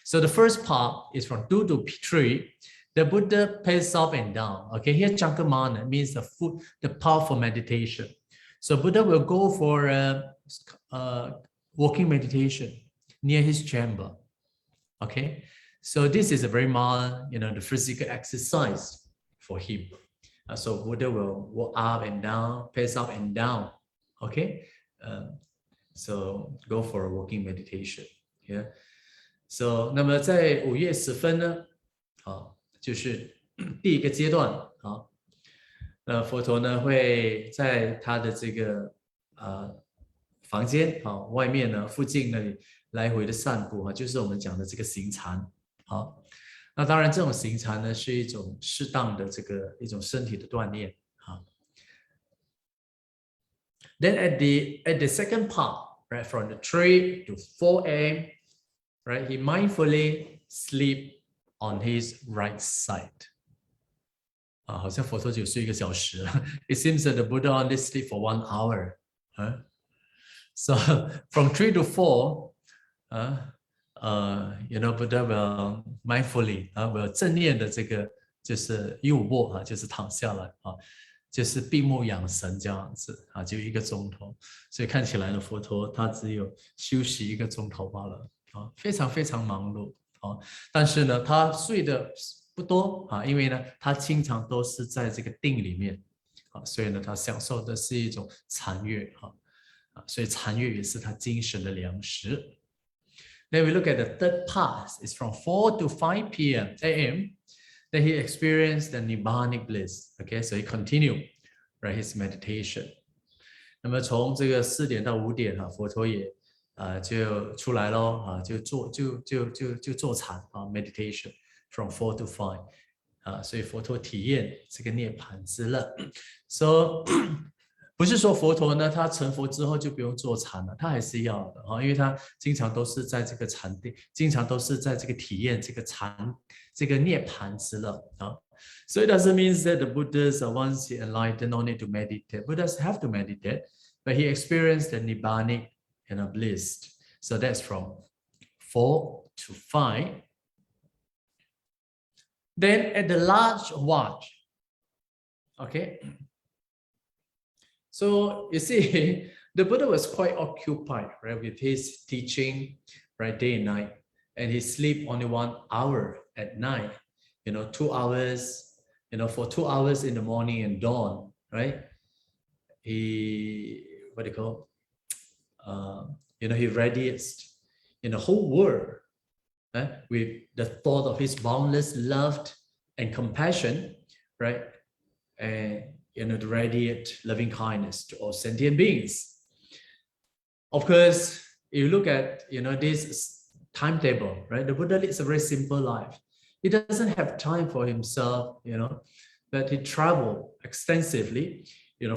So the first part is from 2 to 3. The Buddha paced up and down. Okay, here Chankamana means the powerful meditation. So Buddha will go for walking meditation near his chamber. Okay, so this is a very mild, you know, the physical exercise for him. So Buddha will walk up and down, pace up and down. Okay, so go for a walking meditation. Yeah. So 那么在5月10分呢，就是第一个阶段佛陀呢会在他的这个房间外面呢附近那里来回的散步就是我们讲的这个行禅那当然这种行禅呢是一种适当的这个一种身体的锻炼Then at the second part, right, from the 3 to 4 a.m., right, he mindfully sleep on his right side. 好像佛陀只睡1个小时 It seems that the Buddha only sleep for 1 hour. So from 3 to 4, you know, Buddha will mindfully, will 正念的这个就是右卧就是躺下来就是闭目养神这样子就1个钟头，所以看起来呢，佛陀他只有休息1个钟头罢了非常非常忙碌但是呢，他睡的不多因为呢，他经常都是在这个定里面所以呢，他享受的是一种禅悦所以禅悦也是他精神的粮食。Then we look at the third part. It's from 4 to 5 a.m. Then he experienced the Nibbanic bliss. Okay, so he continued, right, his meditation. 那么从这个4点到5点佛陀也就出来咯就坐禅meditation from 4 to 5所以佛陀体验这个涅槃之乐。So 不是说佛陀呢，他成佛之后就不用坐禅了，他还是要的因为他经常都是在这个禅定，经常都是在这个体验这个禅，这个涅槃之乐So it doesn't mean that the Buddhas once he enlightened no need to meditate. Buddhas have to meditate, but he experienced the Nibbanic bliss. So that's from 4 to 5. Then at the last watch, okay. So you see, the Buddha was quite occupied, right, with his teaching, right, day and night, and he sleep only 1 hour at night, 2 hours, for 2 hours in the morning and dawn, right? He, what do you call, he radiates in the whole world, with the thought of his boundless love and compassion, right? And to radiate loving kindness to all sentient beings. Of course, if you look at this timetable, right? The Buddha leads a very simple life. He doesn't have time for himself, but he traveled extensively,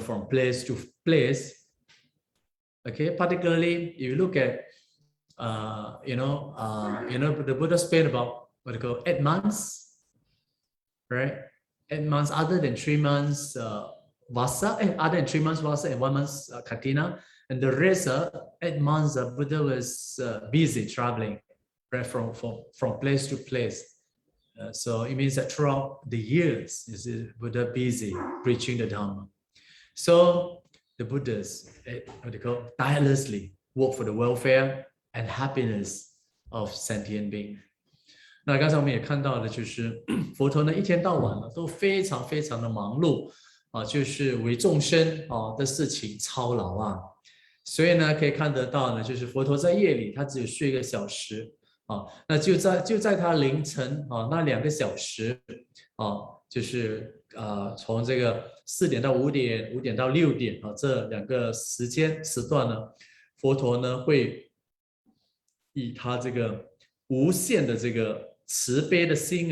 from place to place. Okay, particularly if you look at the Buddha spent about 8 months, right? 8 months, other than 3 months Vasa, other than 3 months Vasa and 1 month Katina, and the rest 8 months Buddha was busy traveling, right, from place to place. So it means that throughout the years, Buddha busy preaching the Dhamma. So the Buddhas, tirelessly work for the welfare and happiness of sentient beings. 那刚才我们也看到的就是佛陀呢一天到晚呢都非常非常的忙碌就是为众生的事情操劳啊，所以呢可以看得到呢，就是佛陀在夜里他只有睡1个小时那就在他凌晨那2个小时就是从这个4点到5点，5点到6点这2个时段呢，佛陀呢会以他这个无限的这个慈悲的心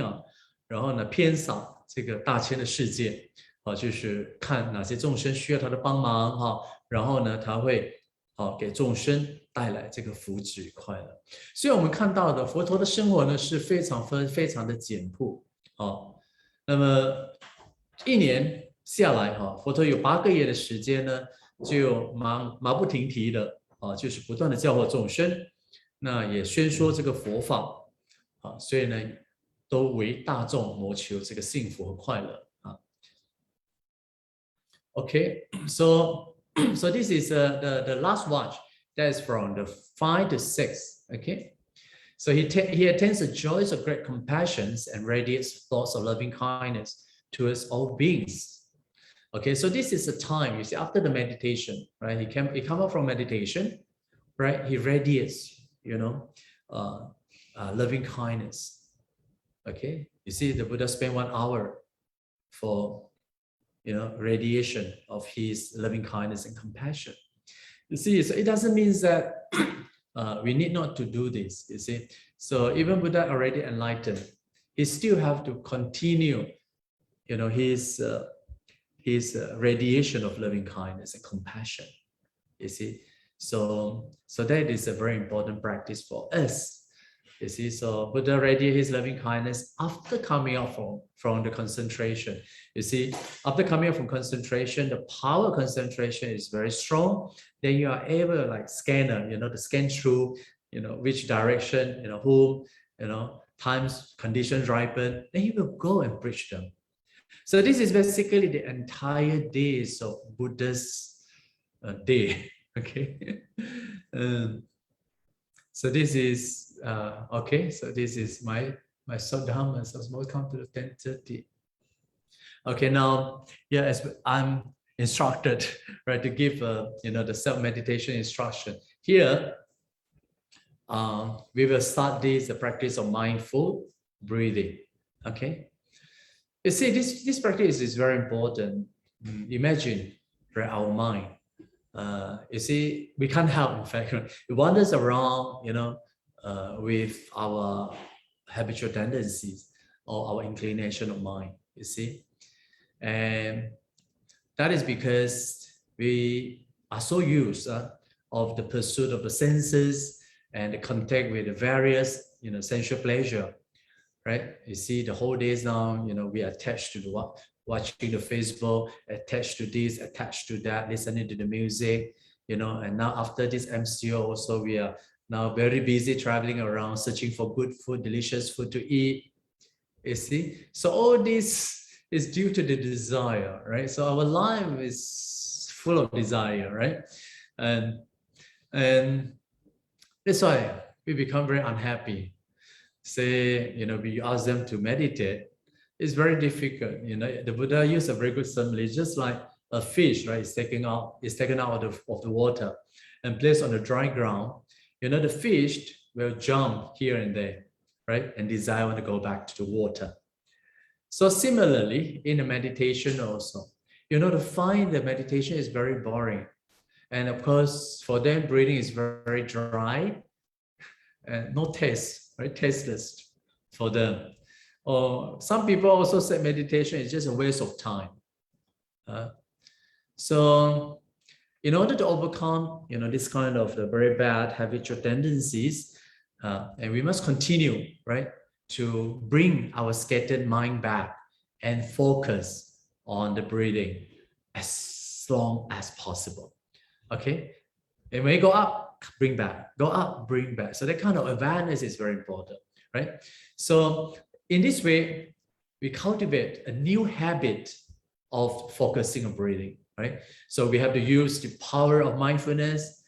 然后呢偏洒这个大千的世界就是看哪些众生需要他的帮忙然后呢他会给众生带来这个福祉快乐。所以我们看到的佛陀的生活呢是非常的简朴那么1年下来佛陀有8个月的时间呢就马不停蹄的就是不断的教化众生，那也宣说这个佛法所以呢都为大众谋求这个幸福和快乐Okay, so this is the last watch. That is from the 5 to 6. Okay, so he attains the joys of great compassion and radiates thoughts of loving kindness towards all beings. Okay, so this is the time you see after the meditation, right? He come up from meditation, right? He radiates, loving kindness. Okay, you see the Buddha spent 1 hour for radiation of his loving kindness and compassion. You see, so it doesn't mean that we need not to do this, you see. So even Buddha already enlightened, he still have to continue, his radiation of loving kindness and compassion, you see. So that is a very important practice for us. You see, so Buddha radiated his loving kindness after coming out from the concentration. You see, after coming out from concentration, the power of concentration is very strong. Then you are able, like scanner, to scan through, which direction, whom, times, conditions ripen. Then you will go and preach them. So this is basically the entire days of Buddha's day. Okay. So this is okay. So this is my short Dhamma. So welcome to the 10:30. Okay, now as I'm instructed, right, to give the self-meditation instruction here. We will start the practice of mindful breathing. Okay. You see, this practice is very important. Imagine, right, our mind. You see, we can't help, in fact, it wanders around, with our habitual tendencies or our inclination of mind, you see. And that is because we are so used of the pursuit of the senses and the contact with the various, sensual pleasure, right? You see, the whole days now, we are attached to the watching the Facebook, attached to this, attached to that, listening to the music, and now after this MCO also, we are now very busy traveling around, searching for good food, delicious food to eat, you see. So all this is due to the desire, right? So our life is full of desire, right? and that's why we become very unhappy. Say, we ask them to meditate. It's very difficult. The Buddha used a very good simile, just like a fish, right? Is taken out of the water and placed on the dry ground. The fish will jump here and there, right? And desire to go back to the water. So similarly, in the meditation also, to find the meditation is very boring. And of course, for them, breathing is very, very dry and no taste, right? Tasteless for them. Or some people also say meditation is just a waste of time. So in order to overcome, this kind of the very bad habitual tendencies, and we must continue, right, to bring our scattered mind back and focus on the breathing as long as possible. Okay, and when you go up, bring back, go up, bring back. So that kind of awareness is very important, right? So in this way, we cultivate a new habit of focusing on breathing, right? So we have to use the power of mindfulness,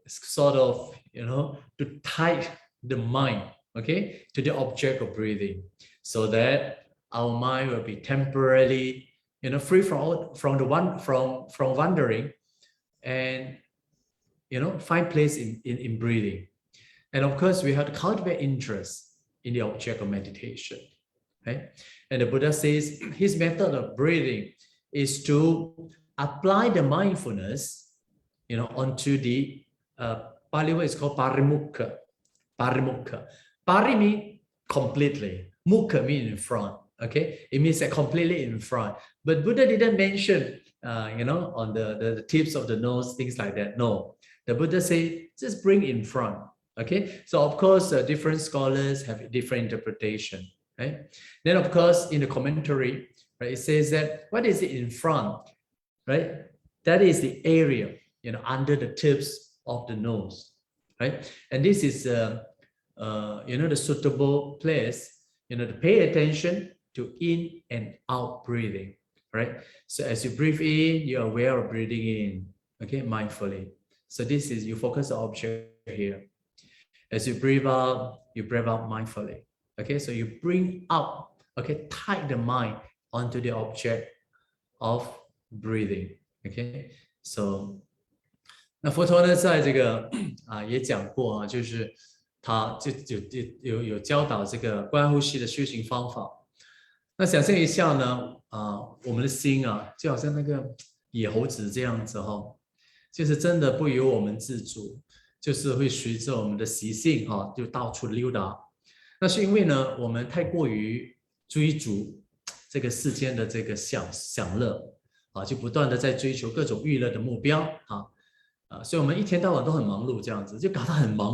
sort of, to tie the mind, okay, to the object of breathing, so that our mind will be temporarily, free from wandering, and find place in breathing. And of course, we have to cultivate interest in the object of meditation, right? And the Buddha says his method of breathing is to apply the mindfulness, onto the Pali word is called parimukha. Parimukha. Pari means completely. Mukha means in front. Okay, it means that completely in front. But Buddha didn't mention, on the tips of the nose, things like that. No, the Buddha say just bring in front. Okay, so of course, different scholars have different interpretation, right? Then of course, in the commentary, right, it says that what is it in front, right? That is the area, under the tips of the nose, right? And this is, the suitable place, to pay attention to in and out breathing, right? So as you breathe in, you're aware of breathing in, okay, mindfully. So this is, you focus the object here. As you breathe out mindfully. Okay, so you bring out, okay, tie the mind onto the object of breathing. Okay, so 那佛陀呢，在这个也讲过啊，就是他就有教导这个观呼吸的修行方法。那想象一下呢，我们的心啊，就好像那个野猴子这样子哈，就是真的不由我们自主。就是会随着我们的习性就到处溜达。那是因为呢，我们太过于追逐这个世间的这个享乐就不断的在追求各种娱乐的目标所以我们一天到晚都很忙碌，这样子就搞得很忙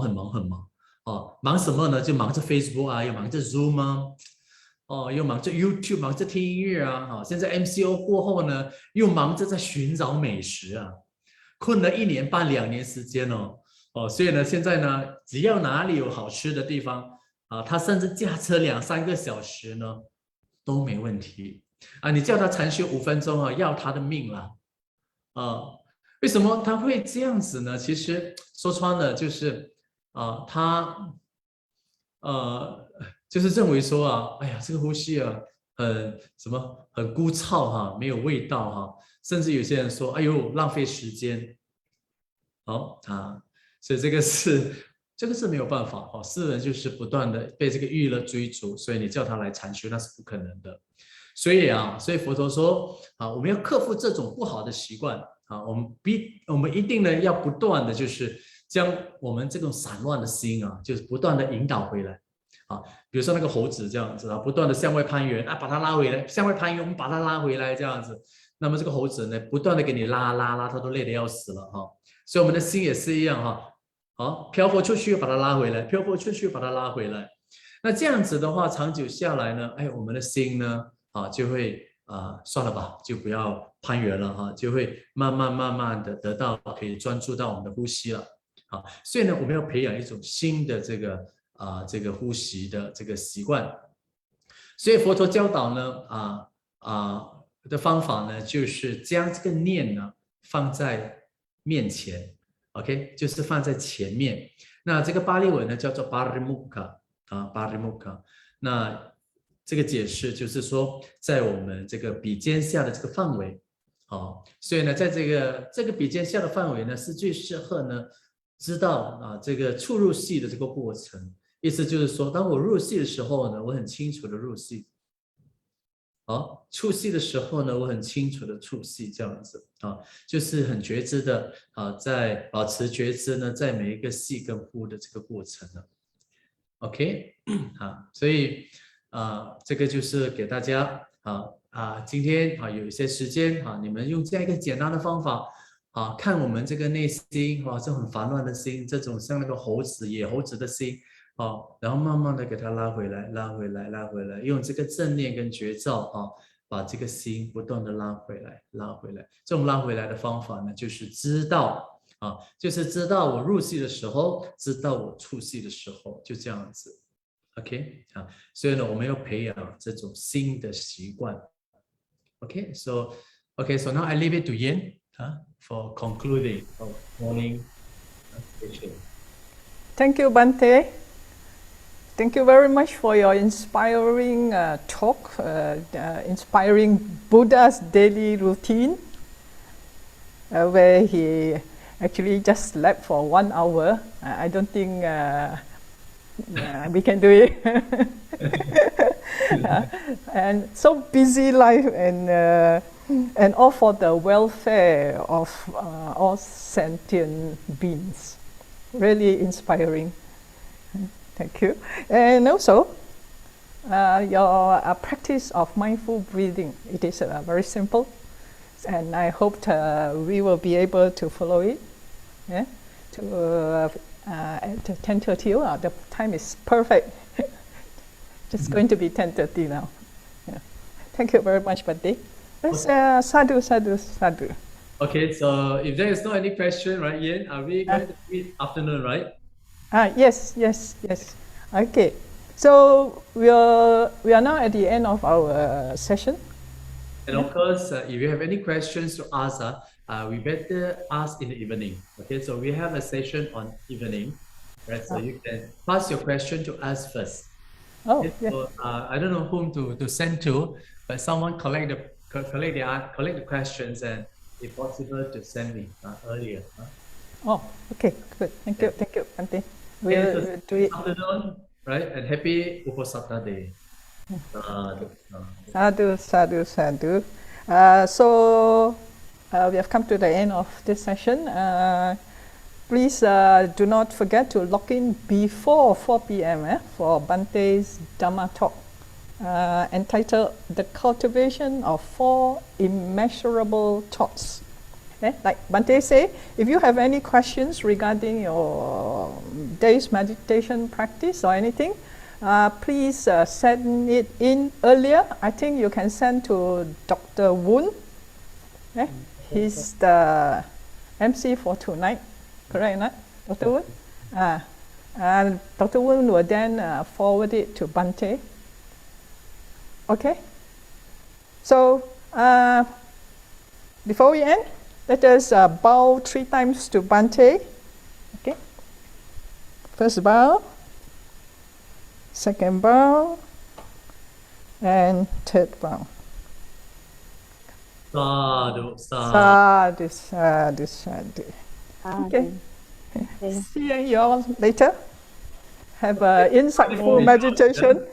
忙什么呢？就忙着 Facebook 啊，又忙着 Zoom 啊，又忙着 YouTube， 忙着听音乐啊，现在 MCO 过后呢，又忙着在寻找美食啊，困了1年半2年时间所以呢，现在呢，只要哪里有好吃的地方他甚至驾车2-3个小时呢都没问题你叫他禅修5分钟要他的命了为什么他会这样子呢？其实说穿了就是他就是认为说哎呀，这个呼吸很枯燥没有味道甚至有些人说，哎呦，浪费时间所以这个是没有办法世人就是不断的被这个欲乐追逐，所以你叫他来禅修那是不可能的。所以佛陀说我们要克服这种不好的习惯我们一定呢要不断的就是将我们这种散乱的心就是不断的引导回来比如说那个猴子这样子不断的向外攀援把它拉回来，向外攀援，我们把它拉回来这样子。那么这个猴子呢不断的给你拉，它都累得要死了所以我们的心也是一样漂泊出去把它拉回来，漂泊出去把它拉回来。那这样子的话长久下来呢我们的心呢就会算了吧，就不要攀援了就会慢慢的得到可以专注到我们的呼吸了所以呢我们要培养一种新的这个呼吸的这个习惯。所以佛陀教导呢的方法呢就是将这个念呢放在面前 OK， 就是放在前面。那这个巴利文呢叫做 Parimukha 啊 Parimukha。那这个解释就是说，在我们这个比肩下的这个范围，所以呢，在这个比肩下的范围呢，是最适合呢知道这个触入戏的这个过程。意思就是说，当我入戏的时候呢，我很清楚的入戏。触戏的时候呢，我很清楚的触戏，这样子就是很觉知的在保持觉知呢，在每一个戏跟呼的这个过程呢。OK， 所以这个就是给大家今天有一些时间你们用这样一个简单的方法看我们这个内心这很烦乱的心，这种像那个野猴子的心。然后慢慢的给它拉回来，拉回来，拉回来，用这个正念跟觉照把这个心不断的拉回来，拉回来。这种拉回来的方法呢，就是知道就是知道我入戏的时候，知道我出戏的时候，就这样子。OK 所以呢，我们要培养这种新的习惯。OK，so now I leave it to Yin for concluding our morning session. Thank you, Bhante. Thank you very much for your inspiring talk, inspiring Buddha's daily routine, where he actually just slept for 1 hour. I don't think we can do it. And so busy life, and all for the welfare of all sentient beings. Really inspiring. Thank you. And also, your practice of mindful breathing, it is very simple, and I hope we will be able to follow it. At 10:30, the time is perfect. Just going to be 10:30 now. Thank you very much, Bhante. Let's sadhu, sadhu, sadhu. Okay, so if there is no any question, right, Yin, are we going to meet afternoon, right? Yes. Okay, so we are now at the end of our session. And of course, if you have any questions to ask, we better ask in the evening. Okay, so we have a session on evening, right? So you can pass your question to us first. Okay, so I don't know whom to send to, but someone collect the questions, and if possible to send me earlier. Okay, good. Thank you, Bhante. We'll do it. Afternoon, right? And happy Uposatha Day. Sadhu, sadhu, sadhu. So we have come to the end of this session. Please do not forget to log in before 4 p.m. For Bhante's Dhamma talk entitled The Cultivation of 4 Immeasurable Thoughts. Like Bhante say, if you have any questions regarding your day's meditation practice or anything, please send it in earlier. I think you can send to Dr. Woon. He's the MC for tonight, correct, not? Dr. Woon? And Dr. Woon will then forward it to Bhante. Okay? So, before we end, let us bow 3 times to Bhante. Okay? First bow, second bow, and third bow. Sadhu, sadhu. Sadhu, sadhu, sadhu. Okay. See you all later. Have an insightful meditation.